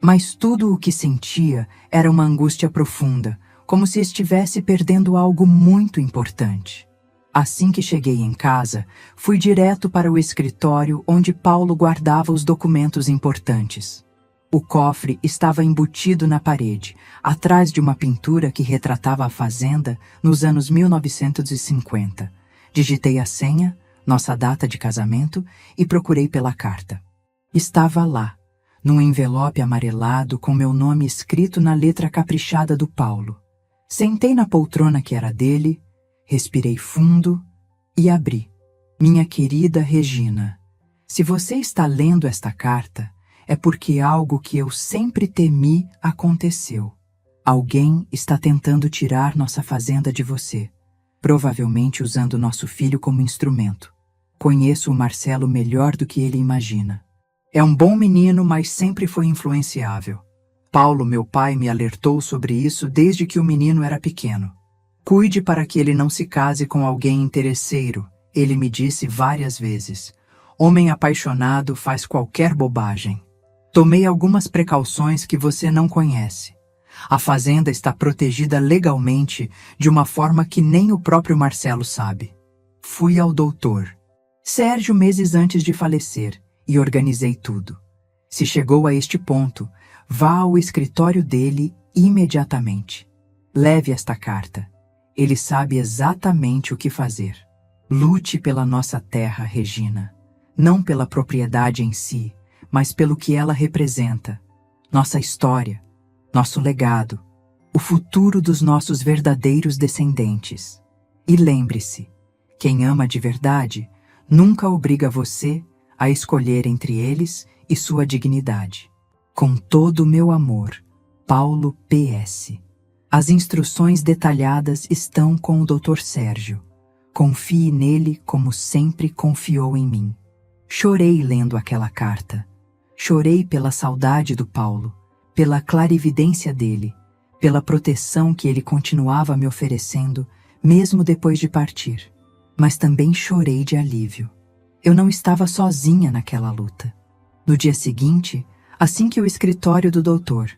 Mas tudo o que sentia era uma angústia profunda, como se estivesse perdendo algo muito importante. Assim que cheguei em casa, fui direto para o escritório onde Paulo guardava os documentos importantes. O cofre estava embutido na parede, atrás de uma pintura que retratava a fazenda nos anos 1950. Digitei a senha, nossa data de casamento, e procurei pela carta. Estava lá, num envelope amarelado com meu nome escrito na letra caprichada do Paulo. Sentei na poltrona que era dele, respirei fundo e abri. Minha querida Regina, se você está lendo esta carta, é porque algo que eu sempre temi aconteceu. Alguém está tentando tirar nossa fazenda de você, provavelmente usando nosso filho como instrumento. Conheço o Marcelo melhor do que ele imagina. É um bom menino, mas sempre foi influenciável. Paulo, meu pai, me alertou sobre isso desde que o menino era pequeno. Cuide para que ele não se case com alguém interesseiro, ele me disse várias vezes. Homem apaixonado faz qualquer bobagem. Tomei algumas precauções que você não conhece. A fazenda está protegida legalmente de uma forma que nem o próprio Marcelo sabe. Fui ao doutor Sérgio meses antes de falecer e organizei tudo. Se chegou a este ponto, vá ao escritório dele imediatamente. Leve esta carta. Ele sabe exatamente o que fazer. Lute pela nossa terra, Regina. Não pela propriedade em si, mas pelo que ela representa. Nossa história, nosso legado, o futuro dos nossos verdadeiros descendentes. E lembre-se, quem ama de verdade nunca obriga você a escolher entre eles e sua dignidade. Com todo o meu amor, Paulo PS. As instruções detalhadas estão com o Dr. Sérgio. Confie nele como sempre confiou em mim. Chorei lendo aquela carta. Chorei pela saudade do Paulo, pela clarividência dele, pela proteção que ele continuava me oferecendo, mesmo depois de partir. Mas também chorei de alívio. Eu não estava sozinha naquela luta. No dia seguinte, assim que o escritório do doutor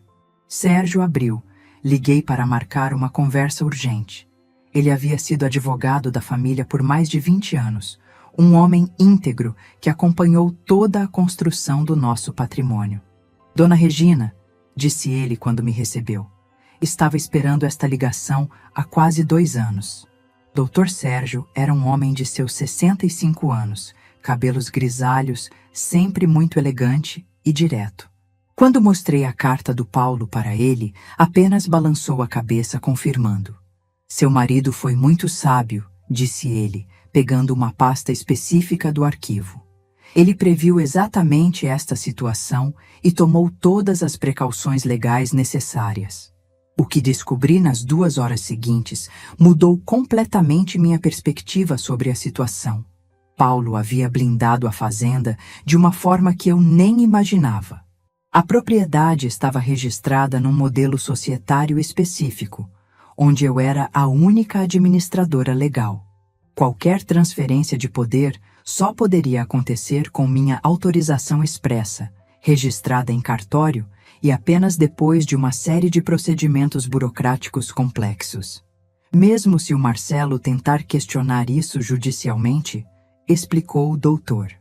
Sérgio abriu, Liguei para marcar uma conversa urgente. Ele havia sido advogado da família por mais de 20 anos, um homem íntegro que acompanhou toda a construção do nosso patrimônio. Dona Regina, disse ele quando me recebeu, estava esperando esta ligação há quase 2 anos. Dr. Sérgio era um homem de seus 65 anos, cabelos grisalhos, sempre muito elegante e direto. Quando mostrei a carta do Paulo para ele, apenas balançou a cabeça confirmando. Seu marido foi muito sábio, disse ele, pegando uma pasta específica do arquivo. Ele previu exatamente esta situação e tomou todas as precauções legais necessárias. O que descobri nas 2 horas seguintes mudou completamente minha perspectiva sobre a situação. Paulo havia blindado a fazenda de uma forma que eu nem imaginava. A propriedade estava registrada num modelo societário específico, onde eu era a única administradora legal. Qualquer transferência de poder só poderia acontecer com minha autorização expressa, registrada em cartório e apenas depois de uma série de procedimentos burocráticos complexos. Mesmo se o Marcelo tentar questionar isso judicialmente, explicou o doutor.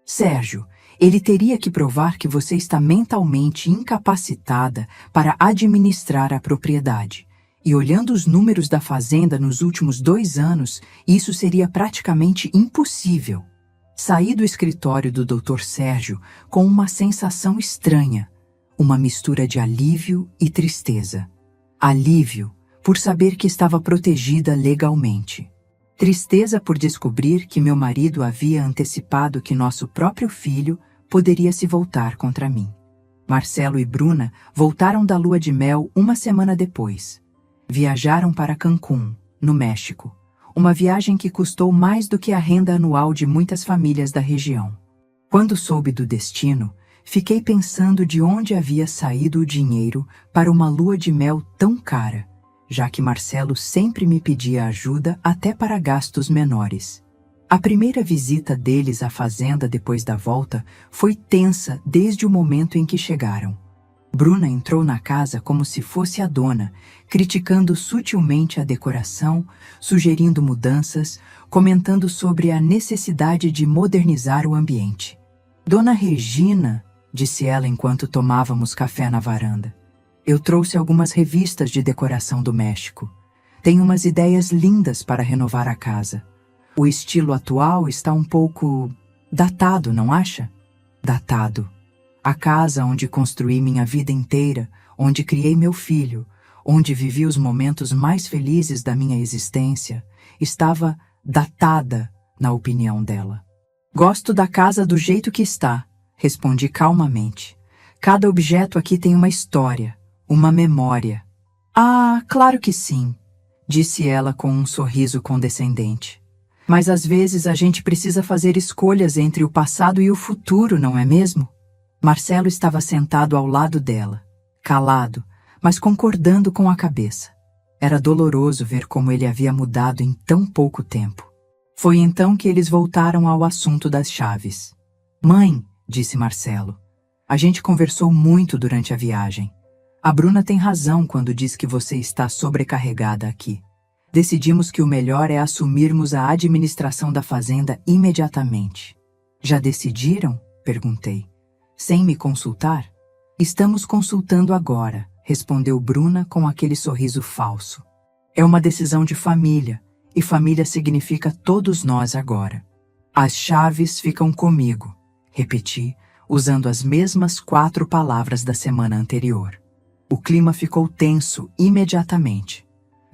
Sérgio, ele teria que provar que você está mentalmente incapacitada para administrar a propriedade. E olhando os números da fazenda nos últimos 2 anos, isso seria praticamente impossível. Saí do escritório do Dr. Sérgio com uma sensação estranha, uma mistura de alívio e tristeza. Alívio por saber que estava protegida legalmente. Tristeza por descobrir que meu marido havia antecipado que nosso próprio filho poderia se voltar contra mim. Marcelo e Bruna voltaram da lua de mel 1 semana depois. Viajaram para Cancún, no México, uma viagem que custou mais do que a renda anual de muitas famílias da região. Quando soube do destino, fiquei pensando de onde havia saído o dinheiro para uma lua de mel tão cara, já que Marcelo sempre me pedia ajuda até para gastos menores. A primeira visita deles à fazenda depois da volta foi tensa desde o momento em que chegaram. Bruna entrou na casa como se fosse a dona, criticando sutilmente a decoração, sugerindo mudanças, comentando sobre a necessidade de modernizar o ambiente. Dona Regina, disse ela enquanto tomávamos café na varanda, eu trouxe algumas revistas de decoração do México. Tenho umas ideias lindas para renovar a casa. O estilo atual está um pouco datado, não acha? Datado. A casa onde construí minha vida inteira, onde criei meu filho, onde vivi os momentos mais felizes da minha existência, estava datada, na opinião dela. Gosto da casa do jeito que está, respondi calmamente. Cada objeto aqui tem uma história, uma memória. Ah, claro que sim, disse ela com um sorriso condescendente. Mas às vezes a gente precisa fazer escolhas entre o passado e o futuro, não é mesmo? Marcelo estava sentado ao lado dela, calado, mas concordando com a cabeça. Era doloroso ver como ele havia mudado em tão pouco tempo. Foi então que eles voltaram ao assunto das chaves. Mãe, disse Marcelo, a gente conversou muito durante a viagem. A Bruna tem razão quando diz que você está sobrecarregada aqui. Decidimos que o melhor é assumirmos a administração da fazenda imediatamente. Já decidiram? Perguntei. Sem me consultar? Estamos consultando agora, respondeu Bruna com aquele sorriso falso. É uma decisão de família, e família significa todos nós agora. As chaves ficam comigo, repeti, usando as mesmas 4 palavras da semana anterior. O clima ficou tenso imediatamente.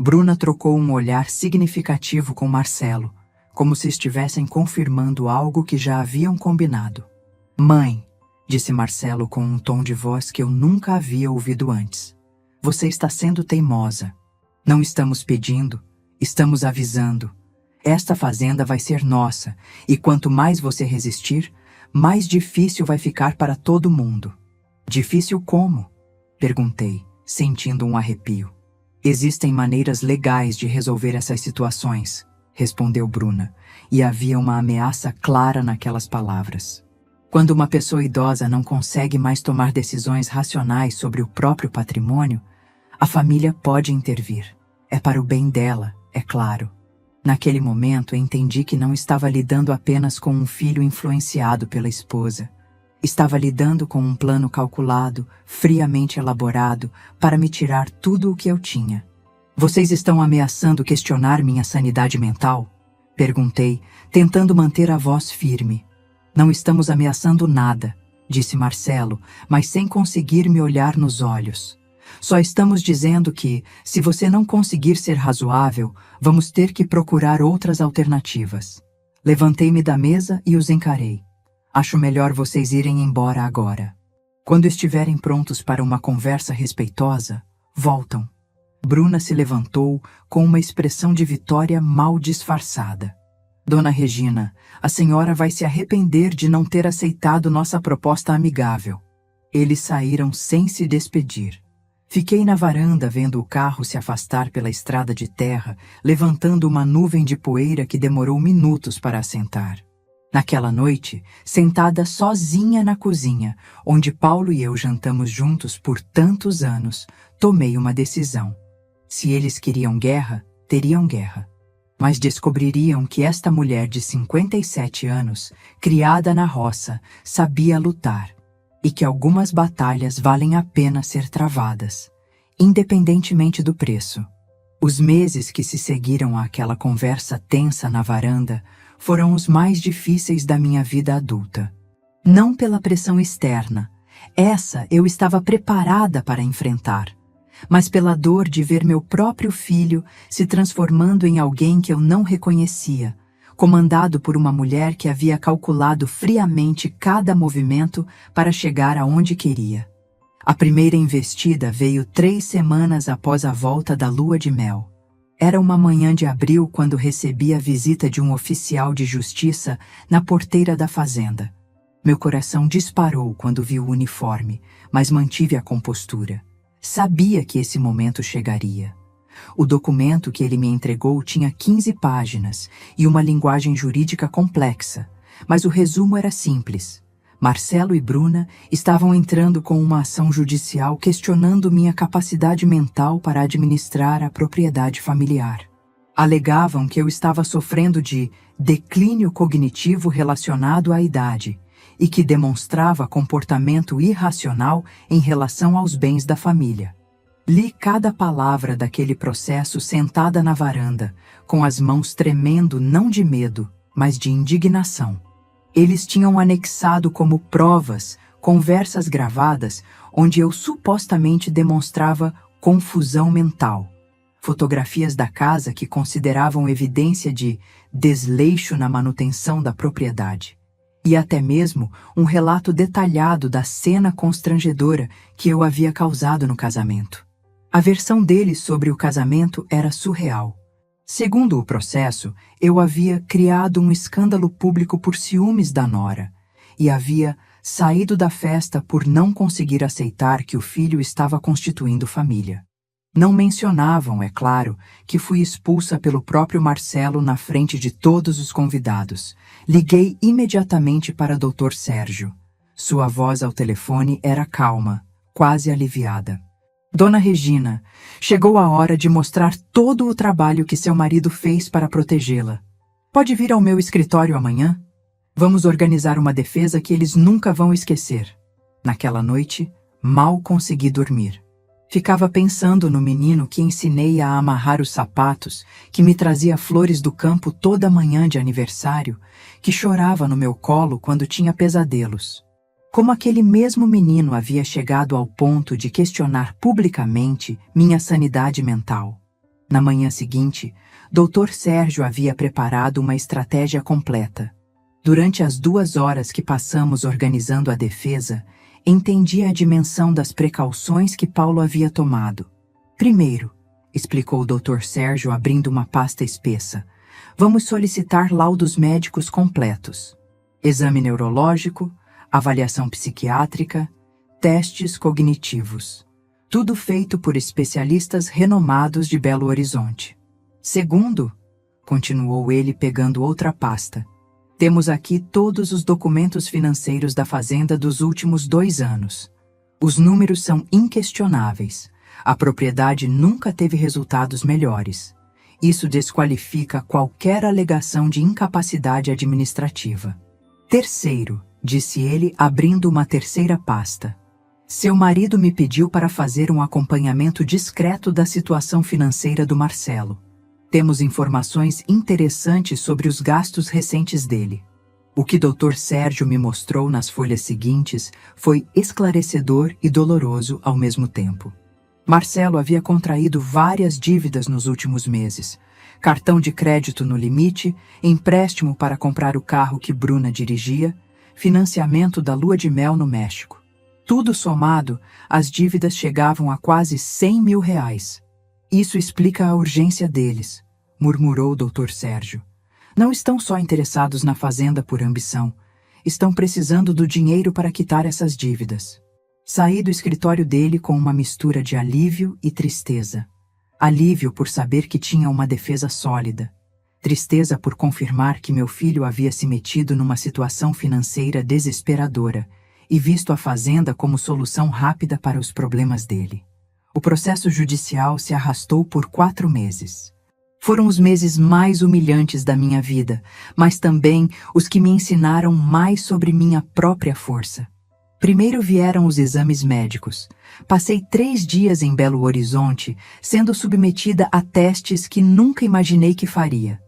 Bruna trocou um olhar significativo com Marcelo, como se estivessem confirmando algo que já haviam combinado. Mãe, disse Marcelo com um tom de voz que eu nunca havia ouvido antes. Você está sendo teimosa. Não estamos pedindo, estamos avisando. Esta fazenda vai ser nossa, e quanto mais você resistir, mais difícil vai ficar para todo mundo. Difícil como? Perguntei, sentindo um arrepio. Existem maneiras legais de resolver essas situações, respondeu Bruna, e havia uma ameaça clara naquelas palavras. Quando uma pessoa idosa não consegue mais tomar decisões racionais sobre o próprio patrimônio, A família pode intervir. É para o bem dela, é claro. Naquele momento entendi que não estava lidando apenas com um filho influenciado pela esposa. Estava lidando com um plano calculado, friamente elaborado, para me tirar tudo o que eu tinha. Vocês estão ameaçando questionar minha sanidade mental? Perguntei, tentando manter a voz firme. Não estamos ameaçando nada, disse Marcelo, mas sem conseguir me olhar nos olhos. Só estamos dizendo que, se você não conseguir ser razoável, vamos ter que procurar outras alternativas. Levantei-me da mesa e os encarei. Acho melhor vocês irem embora agora. Quando estiverem prontos para uma conversa respeitosa, voltam. Bruna se levantou com uma expressão de vitória mal disfarçada. Dona Regina, a senhora vai se arrepender de não ter aceitado nossa proposta amigável. Eles saíram sem se despedir. Fiquei na varanda vendo o carro se afastar pela estrada de terra, levantando uma nuvem de poeira que demorou minutos para assentar. Naquela noite, sentada sozinha na cozinha, onde Paulo e eu jantamos juntos por tantos anos, tomei uma decisão. Se eles queriam guerra, teriam guerra. Mas descobririam que esta mulher de 57 anos, criada na roça, sabia lutar, e que algumas batalhas valem a pena ser travadas, independentemente do preço. Os meses que se seguiram àquela conversa tensa na varanda foram os mais difíceis da minha vida adulta. Não pela pressão externa, essa eu estava preparada para enfrentar, mas pela dor de ver meu próprio filho se transformando em alguém que eu não reconhecia, comandado por uma mulher que havia calculado friamente cada movimento para chegar aonde queria. A primeira investida veio 3 semanas após a volta da lua de mel. Era uma manhã de abril quando recebi a visita de um oficial de justiça na porteira da fazenda. Meu coração disparou quando vi o uniforme, mas mantive a compostura. Sabia que esse momento chegaria. O documento que ele me entregou tinha 15 páginas e uma linguagem jurídica complexa, mas o resumo era simples. Marcelo e Bruna estavam entrando com uma ação judicial questionando minha capacidade mental para administrar a propriedade familiar. Alegavam que eu estava sofrendo de declínio cognitivo relacionado à idade e que demonstrava comportamento irracional em relação aos bens da família. Li cada palavra daquele processo sentada na varanda, com as mãos tremendo não de medo, mas de indignação. Eles tinham anexado como provas conversas gravadas onde eu supostamente demonstrava confusão mental. Fotografias da casa que consideravam evidência de desleixo na manutenção da propriedade. E até mesmo um relato detalhado da cena constrangedora que eu havia causado no casamento. A versão deles sobre o casamento era surreal. Segundo o processo, eu havia criado um escândalo público por ciúmes da nora e havia saído da festa por não conseguir aceitar que o filho estava constituindo família. Não mencionavam, é claro, que fui expulsa pelo próprio Marcelo na frente de todos os convidados. Liguei imediatamente para Dr. Sérgio. Sua voz ao telefone era calma, quase aliviada. Dona Regina, chegou a hora de mostrar todo o trabalho que seu marido fez para protegê-la. Pode vir ao meu escritório amanhã? Vamos organizar uma defesa que eles nunca vão esquecer. Naquela noite, mal consegui dormir. Ficava pensando no menino que ensinei a amarrar os sapatos, que me trazia flores do campo toda manhã de aniversário, que chorava no meu colo quando tinha pesadelos. Como aquele mesmo menino havia chegado ao ponto de questionar publicamente minha sanidade mental. Na manhã seguinte, Dr. Sérgio havia preparado uma estratégia completa. Durante as 2 horas que passamos organizando a defesa, entendi a dimensão das precauções que Paulo havia tomado. Primeiro, explicou o Dr. Sérgio abrindo uma pasta espessa, vamos solicitar laudos médicos completos. Exame neurológico, avaliação psiquiátrica, testes cognitivos. Tudo feito por especialistas renomados de Belo Horizonte. Segundo, continuou ele pegando outra pasta, temos aqui todos os documentos financeiros da fazenda dos últimos 2 anos. Os números são inquestionáveis. A propriedade nunca teve resultados melhores. Isso desqualifica qualquer alegação de incapacidade administrativa. Terceiro, disse ele, abrindo uma terceira pasta. Seu marido me pediu para fazer um acompanhamento discreto da situação financeira do Marcelo. Temos informações interessantes sobre os gastos recentes dele. O que Dr. Sérgio me mostrou nas folhas seguintes foi esclarecedor e doloroso ao mesmo tempo. Marcelo havia contraído várias dívidas nos últimos meses. Cartão de crédito no limite, empréstimo para comprar o carro que Bruna dirigia, financiamento da lua de mel no México. Tudo somado, as dívidas chegavam a quase 100 mil reais. Isso explica a urgência deles, murmurou o Dr. Sérgio. Não estão só interessados na fazenda por ambição, estão precisando do dinheiro para quitar essas dívidas. Saí do escritório dele com uma mistura de alívio e tristeza. Alívio por saber que tinha uma defesa sólida. Tristeza por confirmar que meu filho havia se metido numa situação financeira desesperadora e visto a fazenda como solução rápida para os problemas dele. O processo judicial se arrastou por 4 meses. Foram os meses mais humilhantes da minha vida, mas também os que me ensinaram mais sobre minha própria força. Primeiro vieram os exames médicos. Passei 3 dias em Belo Horizonte, sendo submetida a testes que nunca imaginei que faria.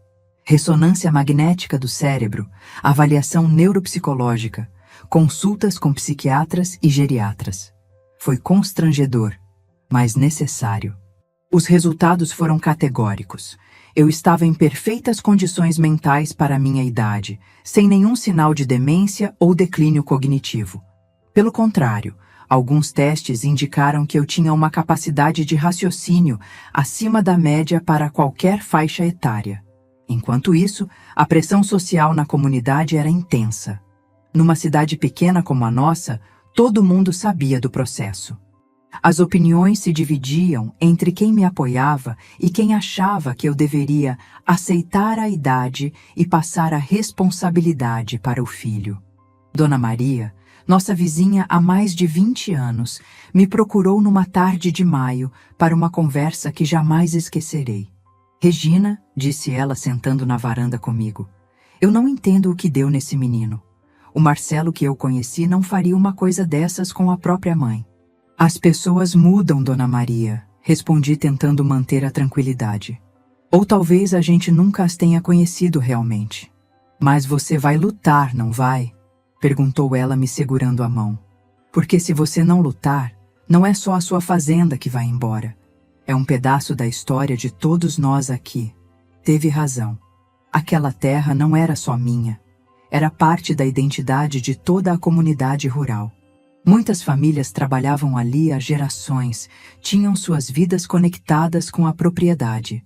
Ressonância magnética do cérebro, avaliação neuropsicológica, consultas com psiquiatras e geriatras. Foi constrangedor, mas necessário. Os resultados foram categóricos. Eu estava em perfeitas condições mentais para a minha idade, sem nenhum sinal de demência ou declínio cognitivo. Pelo contrário, alguns testes indicaram que eu tinha uma capacidade de raciocínio acima da média para qualquer faixa etária. Enquanto isso, a pressão social na comunidade era intensa. Numa cidade pequena como a nossa, todo mundo sabia do processo. As opiniões se dividiam entre quem me apoiava e quem achava que eu deveria aceitar a idade e passar a responsabilidade para o filho. Dona Maria, nossa vizinha há mais de 20 anos, me procurou numa tarde de maio para uma conversa que jamais esquecerei. Regina, disse ela sentando na varanda comigo, eu não entendo o que deu nesse menino. O Marcelo que eu conheci não faria uma coisa dessas com a própria mãe. As pessoas mudam, Dona Maria, respondi tentando manter a tranquilidade. Ou talvez a gente nunca as tenha conhecido realmente. Mas você vai lutar, não vai? Perguntou ela me segurando a mão. Porque se você não lutar, não é só a sua fazenda que vai embora. É um pedaço da história de todos nós aqui. Teve razão. Aquela terra não era só minha. Era parte da identidade de toda a comunidade rural. Muitas famílias trabalhavam ali há gerações, tinham suas vidas conectadas com a propriedade.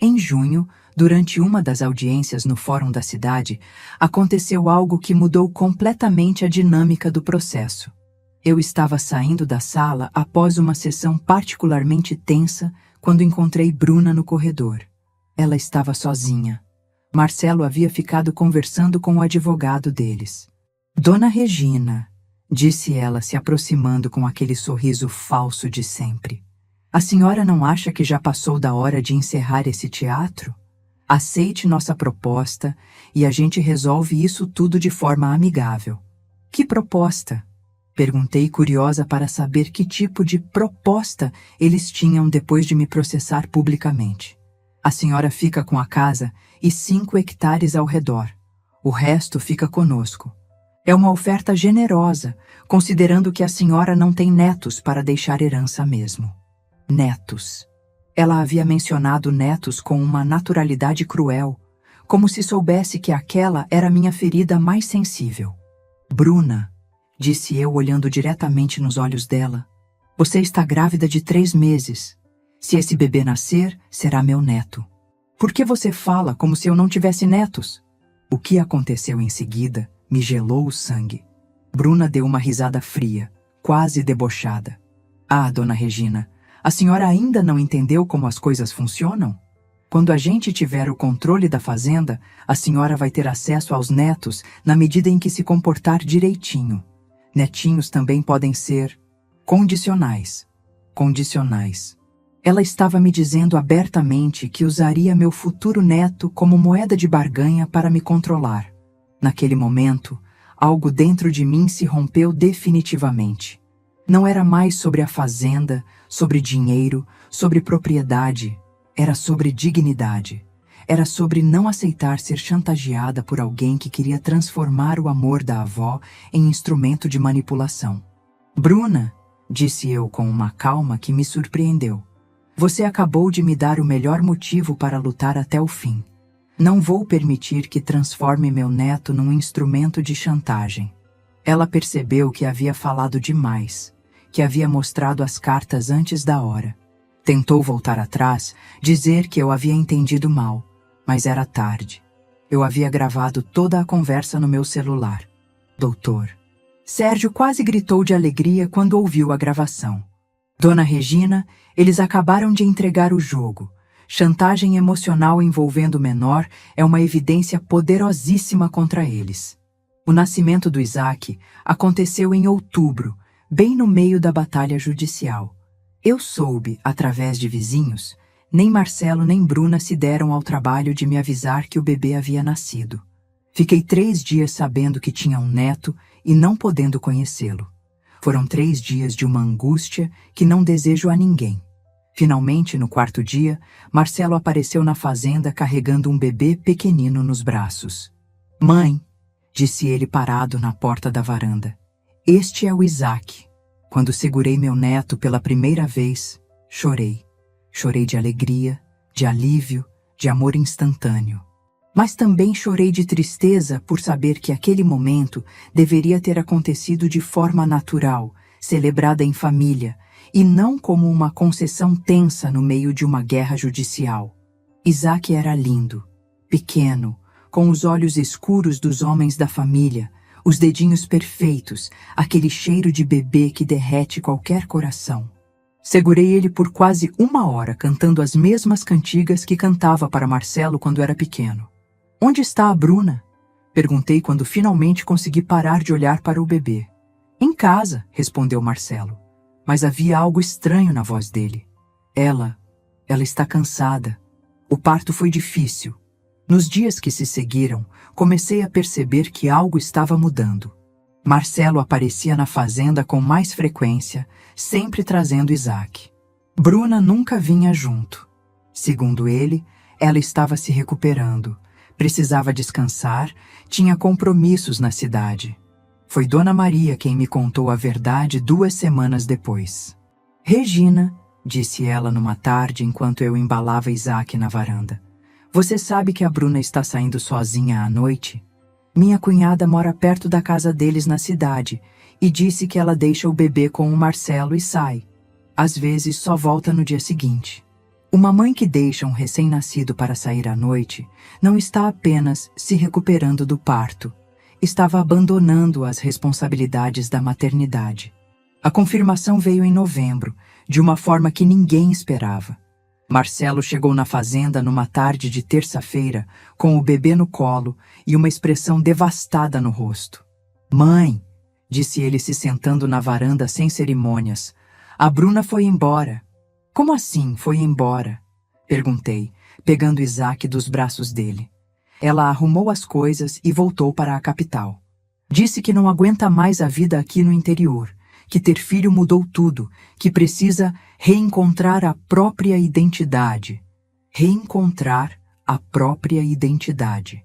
Em junho, durante uma das audiências no Fórum da cidade, aconteceu algo que mudou completamente a dinâmica do processo. Eu estava saindo da sala após uma sessão particularmente tensa quando encontrei Bruna no corredor. Ela estava sozinha. Marcelo havia ficado conversando com o advogado deles. Dona Regina, disse ela se aproximando com aquele sorriso falso de sempre. A senhora não acha que já passou da hora de encerrar esse teatro? Aceite nossa proposta e a gente resolve isso tudo de forma amigável. Que proposta? Perguntei curiosa para saber que tipo de proposta eles tinham depois de me processar publicamente. A senhora fica com a casa e 5 hectares ao redor. O resto fica conosco. É uma oferta generosa, considerando que a senhora não tem netos para deixar herança mesmo. Netos. Ela havia mencionado netos com uma naturalidade cruel, como se soubesse que aquela era minha ferida mais sensível. Bruna, disse eu olhando diretamente nos olhos dela, você está grávida de 3 meses. Se esse bebê nascer, será meu neto. Por que você fala como se eu não tivesse netos? O que aconteceu em seguida me gelou o sangue. Bruna deu uma risada fria, quase debochada. Ah, Dona Regina, a senhora ainda não entendeu como as coisas funcionam? Quando a gente tiver o controle da fazenda, a senhora vai ter acesso aos netos na medida em que se comportar direitinho. Netinhos também podem ser condicionais. condicionais. Ela estava me dizendo abertamente que usaria meu futuro neto como moeda de barganha para me controlar. Naquele momento, algo dentro de mim se rompeu definitivamente. Não era mais sobre a fazenda, sobre dinheiro, sobre propriedade. Era sobre dignidade. Era sobre não aceitar ser chantageada por alguém que queria transformar o amor da avó em instrumento de manipulação. Bruna, disse eu com uma calma que me surpreendeu. Você acabou de me dar o melhor motivo para lutar até o fim. Não vou permitir que transforme meu neto num instrumento de chantagem. Ela percebeu que havia falado demais, que havia mostrado as cartas antes da hora. Tentou voltar atrás, dizer que eu havia entendido mal, mas era tarde. Eu havia gravado toda a conversa no meu celular. Doutor. Sérgio quase gritou de alegria quando ouviu a gravação. Dona Regina, eles acabaram de entregar o jogo. Chantagem emocional envolvendo o menor é uma evidência poderosíssima contra eles. O nascimento do Isaac aconteceu em outubro, bem no meio da batalha judicial. Eu soube, através de vizinhos, nem Marcelo nem Bruna se deram ao trabalho de me avisar que o bebê havia nascido. Fiquei 3 dias sabendo que tinha um neto e não podendo conhecê-lo. Foram 3 dias de uma angústia que não desejo a ninguém. Finalmente, no 4º dia, Marcelo apareceu na fazenda carregando um bebê pequenino nos braços. Mãe, disse ele parado na porta da varanda. Este é o Isaac. Quando segurei meu neto pela primeira vez, chorei. Chorei de alegria, de alívio, de amor instantâneo. Mas também chorei de tristeza por saber que aquele momento deveria ter acontecido de forma natural, celebrada em família, e não como uma concessão tensa no meio de uma guerra judicial. Isaac era lindo, pequeno, com os olhos escuros dos homens da família, os dedinhos perfeitos, aquele cheiro de bebê que derrete qualquer coração. Segurei ele por quase 1 hora cantando as mesmas cantigas que cantava para Marcelo quando era pequeno. Onde está a Bruna? Perguntei quando finalmente consegui parar de olhar para o bebê. Em casa, respondeu Marcelo. Mas havia algo estranho na voz dele. Ela está cansada. O parto foi difícil. Nos dias que se seguiram, comecei a perceber que algo estava mudando. Marcelo aparecia na fazenda com mais frequência, sempre trazendo Isaac. Bruna nunca vinha junto. Segundo ele, ela estava se recuperando, precisava descansar, tinha compromissos na cidade. Foi Dona Maria quem me contou a verdade 2 semanas depois. Regina, disse ela numa tarde enquanto eu embalava Isaac na varanda. Você sabe que a Bruna está saindo sozinha à noite? Minha cunhada mora perto da casa deles na cidade e disse que ela deixa o bebê com o Marcelo e sai. Às vezes só volta no dia seguinte. Uma mãe que deixa um recém-nascido para sair à noite não está apenas se recuperando do parto, estava abandonando as responsabilidades da maternidade. A confirmação veio em novembro, de uma forma que ninguém esperava. Marcelo chegou na fazenda numa tarde de terça-feira, com o bebê no colo e uma expressão devastada no rosto. Mãe, disse ele se sentando na varanda sem cerimônias, a Bruna foi embora. Como assim foi embora? Perguntei, pegando Isaac dos braços dele. Ela arrumou as coisas e voltou para a capital. Disse que não aguenta mais a vida aqui no interior, que ter filho mudou tudo, que precisa reencontrar a própria identidade. Reencontrar a própria identidade.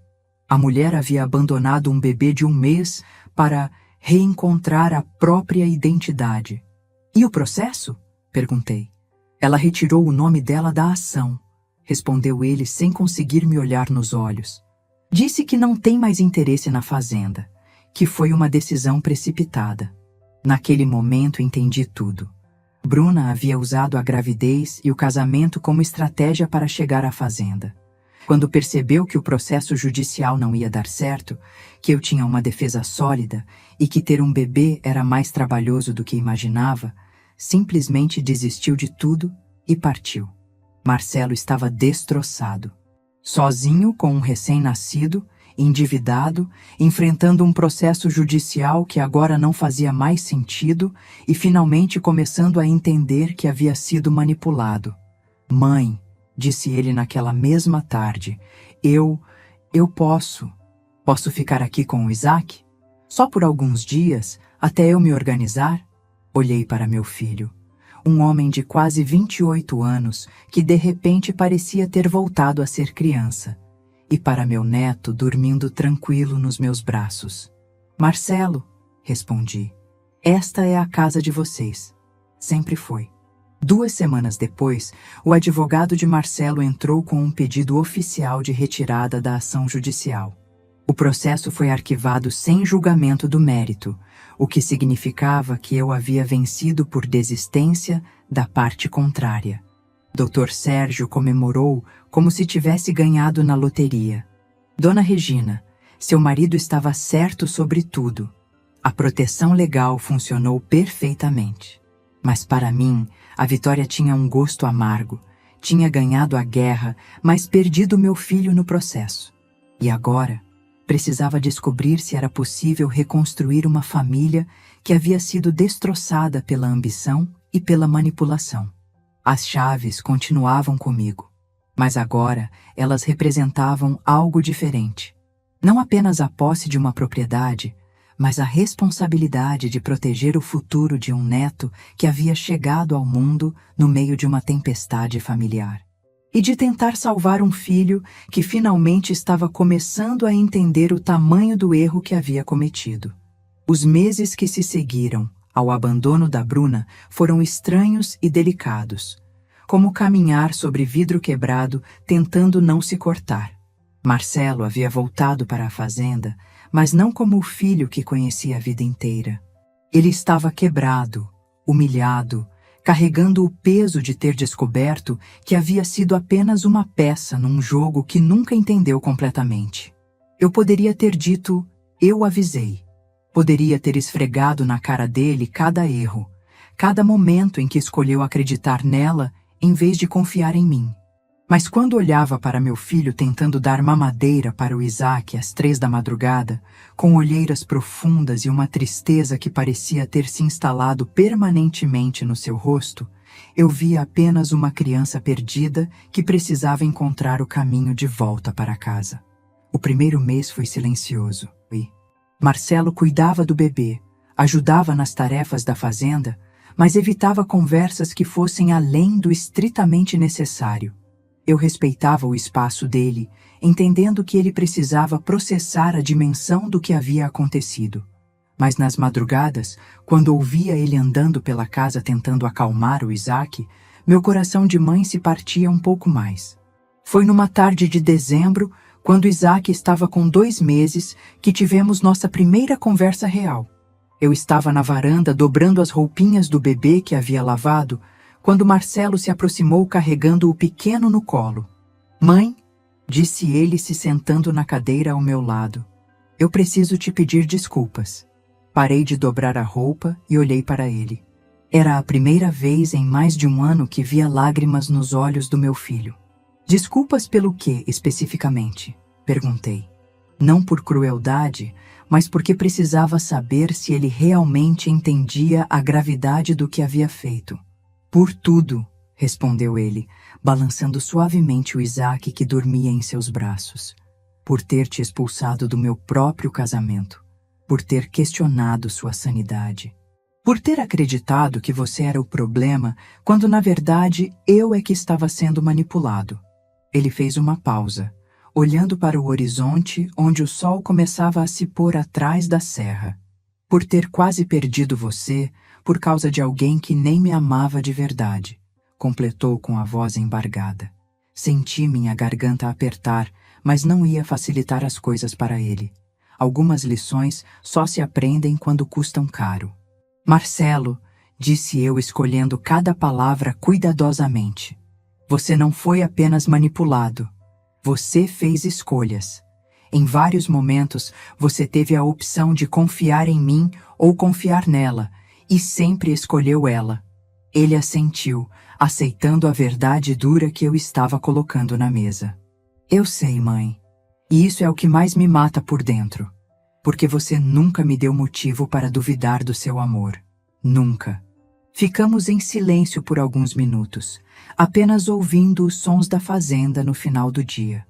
A mulher havia abandonado um bebê de 1 mês para reencontrar a própria identidade. E o processo? Perguntei. Ela retirou o nome dela da ação, respondeu ele sem conseguir me olhar nos olhos. Disse que não tem mais interesse na fazenda, que foi uma decisão precipitada. Naquele momento entendi tudo. Bruna havia usado a gravidez e o casamento como estratégia para chegar à fazenda. Quando percebeu que o processo judicial não ia dar certo, que eu tinha uma defesa sólida e que ter um bebê era mais trabalhoso do que imaginava, simplesmente desistiu de tudo e partiu. Marcelo estava destroçado. Sozinho com um recém-nascido endividado, enfrentando um processo judicial que agora não fazia mais sentido e finalmente começando a entender que havia sido manipulado. Mãe, disse ele naquela mesma tarde, eu posso ficar aqui com o Isaac? Só por alguns dias, até eu me organizar? Olhei para meu filho, um homem de quase 28 anos que de repente parecia ter voltado a ser criança, e para meu neto dormindo tranquilo nos meus braços. Marcelo, respondi, esta é a casa de vocês. Sempre foi. 2 semanas depois, o advogado de Marcelo entrou com um pedido oficial de retirada da ação judicial. O processo foi arquivado sem julgamento do mérito, o que significava que eu havia vencido por desistência da parte contrária. Dr. Sérgio comemorou como se tivesse ganhado na loteria. Dona Regina, seu marido estava certo sobre tudo. A proteção legal funcionou perfeitamente. Mas para mim, a vitória tinha um gosto amargo. Tinha ganhado a guerra, mas perdido meu filho no processo. E agora, precisava descobrir se era possível reconstruir uma família que havia sido destroçada pela ambição e pela manipulação. As chaves continuavam comigo, mas agora elas representavam algo diferente. Não apenas a posse de uma propriedade, mas a responsabilidade de proteger o futuro de um neto que havia chegado ao mundo no meio de uma tempestade familiar. E de tentar salvar um filho que finalmente estava começando a entender o tamanho do erro que havia cometido. Os meses que se seguiram ao abandono da Bruna foram estranhos e delicados, como caminhar sobre vidro quebrado tentando não se cortar. Marcelo havia voltado para a fazenda, mas não como o filho que conhecia a vida inteira. Ele estava quebrado, humilhado, carregando o peso de ter descoberto que havia sido apenas uma peça num jogo que nunca entendeu completamente. Eu poderia ter dito, eu avisei. Poderia ter esfregado na cara dele cada erro, cada momento em que escolheu acreditar nela em vez de confiar em mim. Mas quando olhava para meu filho tentando dar mamadeira para o Isaac às 3 da madrugada, com olheiras profundas e uma tristeza que parecia ter se instalado permanentemente no seu rosto, eu via apenas uma criança perdida que precisava encontrar o caminho de volta para casa. O primeiro mês foi silencioso. Marcelo cuidava do bebê, ajudava nas tarefas da fazenda, mas evitava conversas que fossem além do estritamente necessário. Eu respeitava o espaço dele, entendendo que ele precisava processar a dimensão do que havia acontecido. Mas nas madrugadas, quando ouvia ele andando pela casa tentando acalmar o Isaac, meu coração de mãe se partia um pouco mais. Foi numa tarde de dezembro, quando Isaac estava com 2 meses, que tivemos nossa primeira conversa real. Eu estava na varanda dobrando as roupinhas do bebê que havia lavado, quando Marcelo se aproximou carregando o pequeno no colo. Mãe, disse ele se sentando na cadeira ao meu lado, eu preciso te pedir desculpas. Parei de dobrar a roupa e olhei para ele. Era a primeira vez em mais de 1 ano que via lágrimas nos olhos do meu filho. Desculpas pelo quê, especificamente? Perguntei. Não por crueldade, mas porque precisava saber se ele realmente entendia a gravidade do que havia feito. Por tudo, respondeu ele, balançando suavemente o Isaac que dormia em seus braços. Por ter te expulsado do meu próprio casamento. Por ter questionado sua sanidade. Por ter acreditado que você era o problema, quando na verdade eu é que estava sendo manipulado. Ele fez uma pausa, olhando para o horizonte onde o sol começava a se pôr atrás da serra. Por ter quase perdido você, por causa de alguém que nem me amava de verdade, completou com a voz embargada. Senti minha garganta apertar, mas não ia facilitar as coisas para ele. Algumas lições só se aprendem quando custam caro. Marcelo, disse eu escolhendo cada palavra cuidadosamente. Você não foi apenas manipulado. Você fez escolhas. Em vários momentos, você teve a opção de confiar em mim ou confiar nela, e sempre escolheu ela. Ele assentiu, aceitando a verdade dura que eu estava colocando na mesa. Eu sei, mãe. E isso é o que mais me mata por dentro. Porque você nunca me deu motivo para duvidar do seu amor. Nunca. Ficamos em silêncio por alguns minutos, apenas ouvindo os sons da fazenda no final do dia.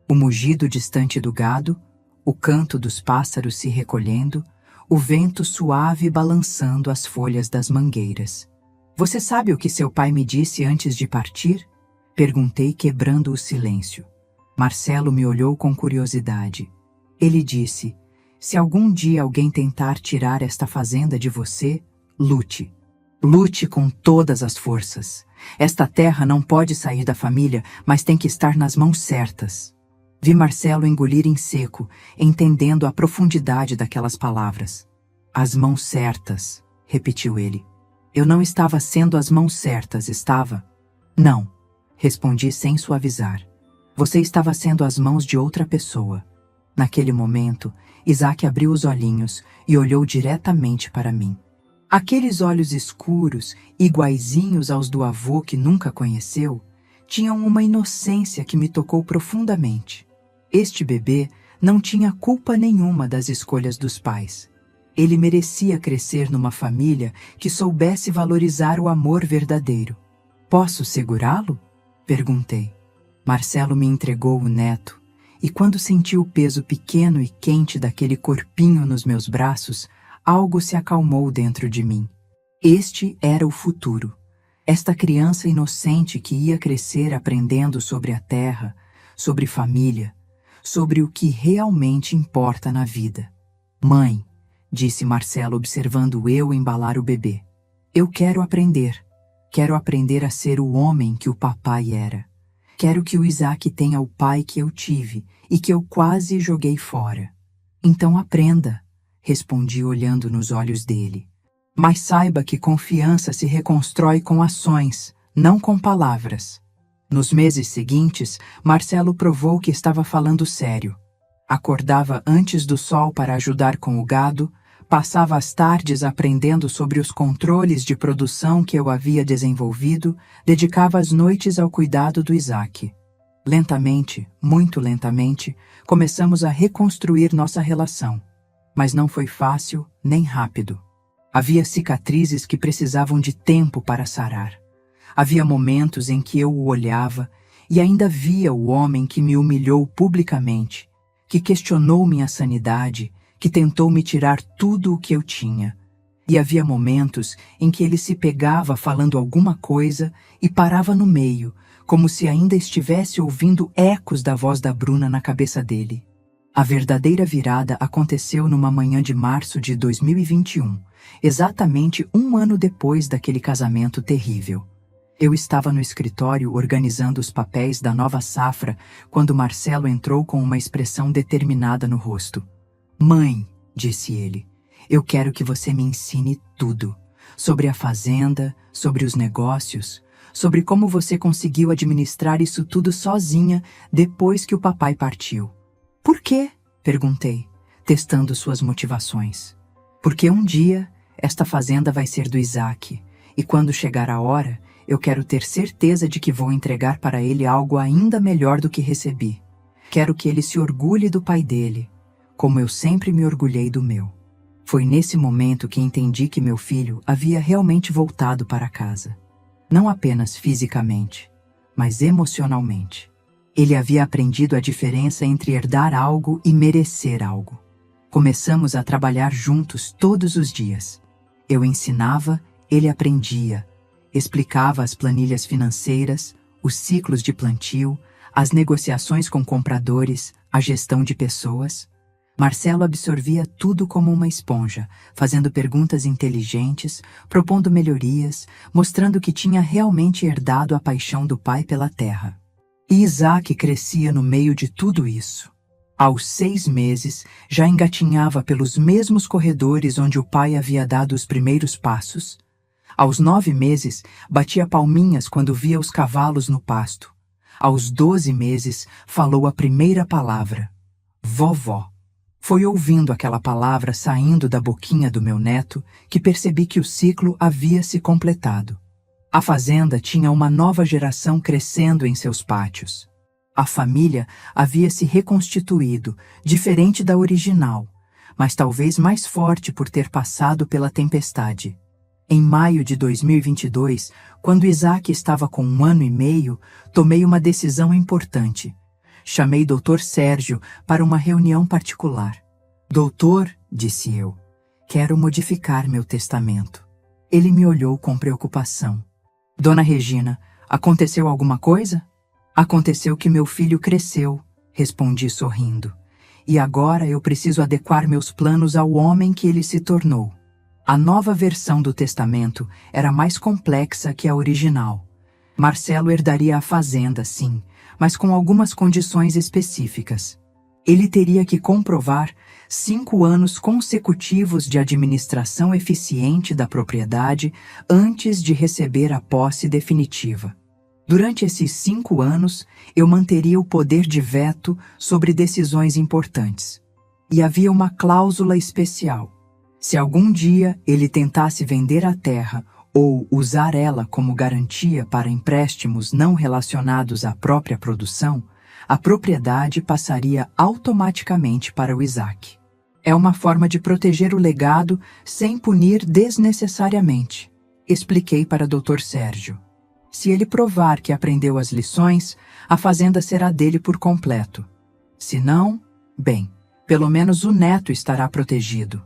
O mugido distante do gado, o canto dos pássaros se recolhendo, o vento suave balançando as folhas das mangueiras. Você sabe o que seu pai me disse antes de partir? Perguntei, quebrando o silêncio. Marcelo me olhou com curiosidade. Ele disse: se algum dia alguém tentar tirar esta fazenda de você, lute. Lute com todas as forças. Esta terra não pode sair da família, mas tem que estar nas mãos certas. Vi Marcelo engolir em seco, entendendo a profundidade daquelas palavras. As mãos certas, repetiu ele. Eu não estava sendo as mãos certas, estava? Não, respondi sem suavizar. Você estava sendo as mãos de outra pessoa. Naquele momento, Isaac abriu os olhinhos e olhou diretamente para mim. Aqueles olhos escuros, iguaizinhos aos do avô que nunca conheceu, tinham uma inocência que me tocou profundamente. Este bebê não tinha culpa nenhuma das escolhas dos pais. Ele merecia crescer numa família que soubesse valorizar o amor verdadeiro. Posso segurá-lo? Perguntei. Marcelo me entregou o neto, e quando senti o peso pequeno e quente daquele corpinho nos meus braços, algo se acalmou dentro de mim. Este era o futuro. Esta criança inocente que ia crescer aprendendo sobre a terra, sobre família, sobre o que realmente importa na vida. Mãe, disse Marcelo observando eu embalar o bebê. Eu quero aprender. Quero aprender a ser o homem que o papai era. Quero que o Isaac tenha o pai que eu tive e que eu quase joguei fora. Então aprenda, respondi olhando nos olhos dele. Mas saiba que confiança se reconstrói com ações, não com palavras. Nos meses seguintes, Marcelo provou que estava falando sério. Acordava antes do sol para ajudar com o gado, passava as tardes aprendendo sobre os controles de produção que eu havia desenvolvido, dedicava as noites ao cuidado do Isaac. Lentamente, muito lentamente, começamos a reconstruir nossa relação. Mas não foi fácil nem rápido. Havia cicatrizes que precisavam de tempo para sarar. Havia momentos em que eu o olhava e ainda via o homem que me humilhou publicamente, que questionou minha sanidade, que tentou me tirar tudo o que eu tinha. E havia momentos em que ele se pegava falando alguma coisa e parava no meio, como se ainda estivesse ouvindo ecos da voz da Bruna na cabeça dele. A verdadeira virada aconteceu numa manhã de março de 2021, exatamente um ano depois daquele casamento terrível. Eu estava no escritório organizando os papéis da nova safra quando Marcelo entrou com uma expressão determinada no rosto. Mãe, disse ele, eu quero que você me ensine tudo. Sobre a fazenda, sobre os negócios, sobre como você conseguiu administrar isso tudo sozinha depois que o papai partiu. Por quê? Perguntei, testando suas motivações. Porque um dia, esta fazenda vai ser do Isaac, e quando chegar a hora, eu quero ter certeza de que vou entregar para ele algo ainda melhor do que recebi. Quero que ele se orgulhe do pai dele, como eu sempre me orgulhei do meu. Foi nesse momento que entendi que meu filho havia realmente voltado para casa. Não apenas fisicamente, mas emocionalmente. Ele havia aprendido a diferença entre herdar algo e merecer algo. Começamos a trabalhar juntos todos os dias. Eu ensinava, ele aprendia. Explicava as planilhas financeiras, os ciclos de plantio, as negociações com compradores, a gestão de pessoas. Marcelo absorvia tudo como uma esponja, fazendo perguntas inteligentes, propondo melhorias, mostrando que tinha realmente herdado a paixão do pai pela terra. E Isaac crescia no meio de tudo isso. Aos 6 meses, já engatinhava pelos mesmos corredores onde o pai havia dado os primeiros passos. Aos 9 meses, batia palminhas quando via os cavalos no pasto. Aos 12 meses, falou a primeira palavra: vovó. Foi ouvindo aquela palavra saindo da boquinha do meu neto que percebi que o ciclo havia se completado. A fazenda tinha uma nova geração crescendo em seus pátios. A família havia se reconstituído, diferente da original, mas talvez mais forte por ter passado pela tempestade. Em maio de 2022, quando Isaac estava com 1 ano e meio, tomei uma decisão importante. Chamei Dr. Sérgio para uma reunião particular. Doutor, disse eu, quero modificar meu testamento. Ele me olhou com preocupação. Dona Regina, aconteceu alguma coisa? Aconteceu que meu filho cresceu, respondi sorrindo. E agora eu preciso adequar meus planos ao homem que ele se tornou. A nova versão do testamento era mais complexa que a original. Marcelo herdaria a fazenda, sim, mas com algumas condições específicas. Ele teria que comprovar 5 anos consecutivos de administração eficiente da propriedade antes de receber a posse definitiva. Durante esses 5 anos, eu manteria o poder de veto sobre decisões importantes. E havia uma cláusula especial. Se algum dia ele tentasse vender a terra ou usar ela como garantia para empréstimos não relacionados à própria produção, a propriedade passaria automaticamente para o Isaac. É uma forma de proteger o legado sem punir desnecessariamente, expliquei para Dr. Sérgio. Se ele provar que aprendeu as lições, a fazenda será dele por completo. Se não, bem, pelo menos o neto estará protegido.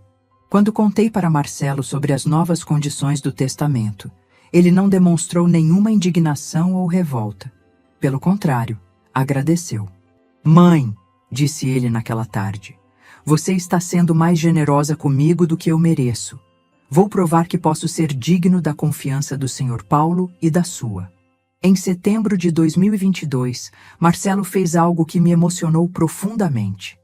Quando contei para Marcelo sobre as novas condições do testamento, ele não demonstrou nenhuma indignação ou revolta. Pelo contrário, agradeceu. Mãe, disse ele naquela tarde, você está sendo mais generosa comigo do que eu mereço. Vou provar que posso ser digno da confiança do Sr. Paulo e da sua. Em setembro de 2022, Marcelo fez algo que me emocionou profundamente.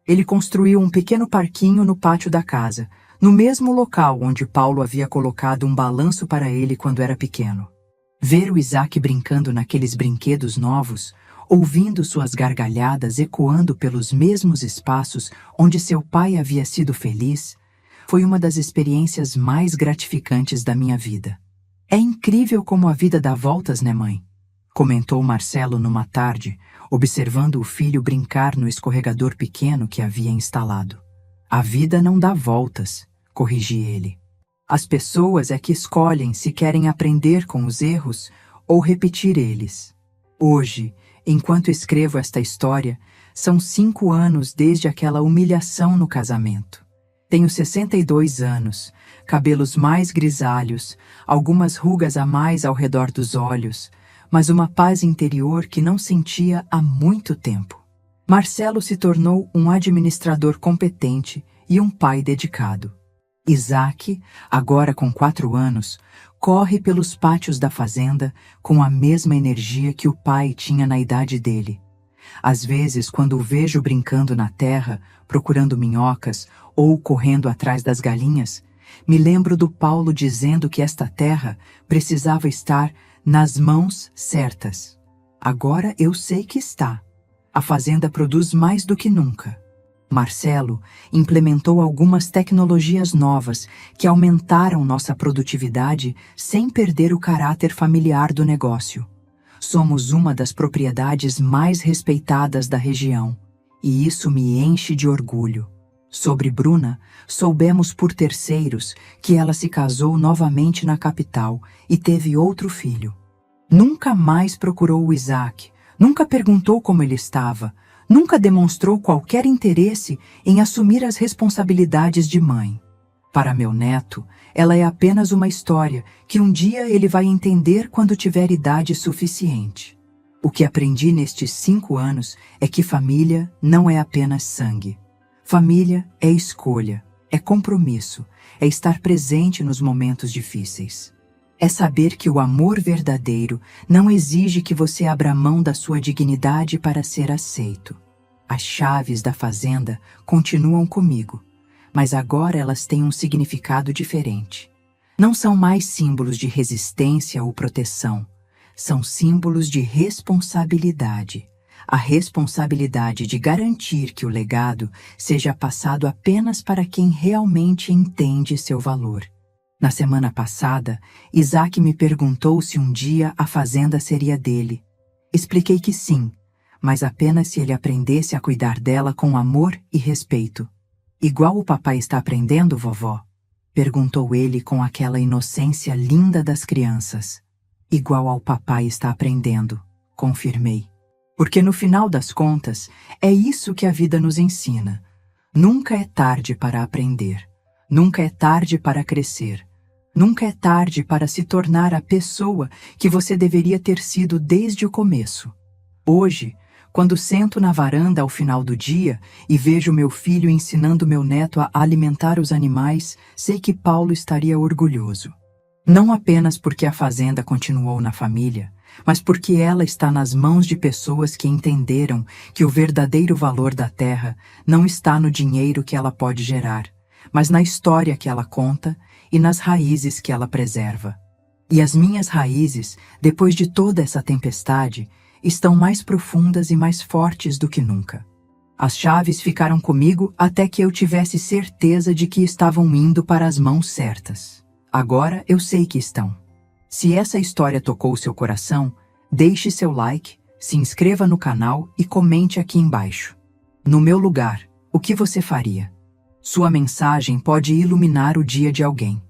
Ele construiu um pequeno parquinho no pátio da casa, no mesmo local onde Paulo havia colocado um balanço para ele quando era pequeno. Ver o Isaac brincando naqueles brinquedos novos, ouvindo suas gargalhadas ecoando pelos mesmos espaços onde seu pai havia sido feliz, foi uma das experiências mais gratificantes da minha vida. É incrível como a vida dá voltas, né, mãe? Comentou Marcelo numa tarde, observando o filho brincar no escorregador pequeno que havia instalado. A vida não dá voltas, corrigi ele. As pessoas é que escolhem se querem aprender com os erros ou repetir eles. Hoje, enquanto escrevo esta história, são 5 anos desde aquela humilhação no casamento. Tenho 62 anos, cabelos mais grisalhos, algumas rugas a mais ao redor dos olhos, mas uma paz interior que não sentia há muito tempo. Marcelo se tornou um administrador competente e um pai dedicado. Isaac, agora com 4 anos, corre pelos pátios da fazenda com a mesma energia que o pai tinha na idade dele. Às vezes, quando o vejo brincando na terra, procurando minhocas ou correndo atrás das galinhas, me lembro do Paulo dizendo que esta terra precisava estar nas mãos certas. Agora eu sei que está. A fazenda produz mais do que nunca. Marcelo implementou algumas tecnologias novas que aumentaram nossa produtividade sem perder o caráter familiar do negócio. Somos uma das propriedades mais respeitadas da região, e isso me enche de orgulho. Sobre Bruna, soubemos por terceiros que ela se casou novamente na capital e teve outro filho. Nunca mais procurou o Isaac, nunca perguntou como ele estava, nunca demonstrou qualquer interesse em assumir as responsabilidades de mãe. Para meu neto, ela é apenas uma história que um dia ele vai entender quando tiver idade suficiente. O que aprendi nestes 5 anos é que família não é apenas sangue. Família é escolha, é compromisso, é estar presente nos momentos difíceis. É saber que o amor verdadeiro não exige que você abra mão da sua dignidade para ser aceito. As chaves da fazenda continuam comigo, mas agora elas têm um significado diferente. Não são mais símbolos de resistência ou proteção, são símbolos de responsabilidade. A responsabilidade de garantir que o legado seja passado apenas para quem realmente entende seu valor. Na semana passada, Isaac me perguntou se um dia a fazenda seria dele. Expliquei que sim, mas apenas se ele aprendesse a cuidar dela com amor e respeito. Igual o papai está aprendendo, vovó? Perguntou ele com aquela inocência linda das crianças. Igual ao papai está aprendendo, confirmei. Porque no final das contas, é isso que a vida nos ensina. Nunca é tarde para aprender. Nunca é tarde para crescer. Nunca é tarde para se tornar a pessoa que você deveria ter sido desde o começo. Hoje, quando sento na varanda ao final do dia e vejo meu filho ensinando meu neto a alimentar os animais, sei que Paulo estaria orgulhoso. Não apenas porque a fazenda continuou na família, mas porque ela está nas mãos de pessoas que entenderam que o verdadeiro valor da terra não está no dinheiro que ela pode gerar, mas na história que ela conta e nas raízes que ela preserva. E as minhas raízes, depois de toda essa tempestade, estão mais profundas e mais fortes do que nunca. As chaves ficaram comigo até que eu tivesse certeza de que estavam indo para as mãos certas. Agora eu sei que estão. Se essa história tocou seu coração, deixe seu like, se inscreva no canal e comente aqui embaixo. No meu lugar, o que você faria? Sua mensagem pode iluminar o dia de alguém.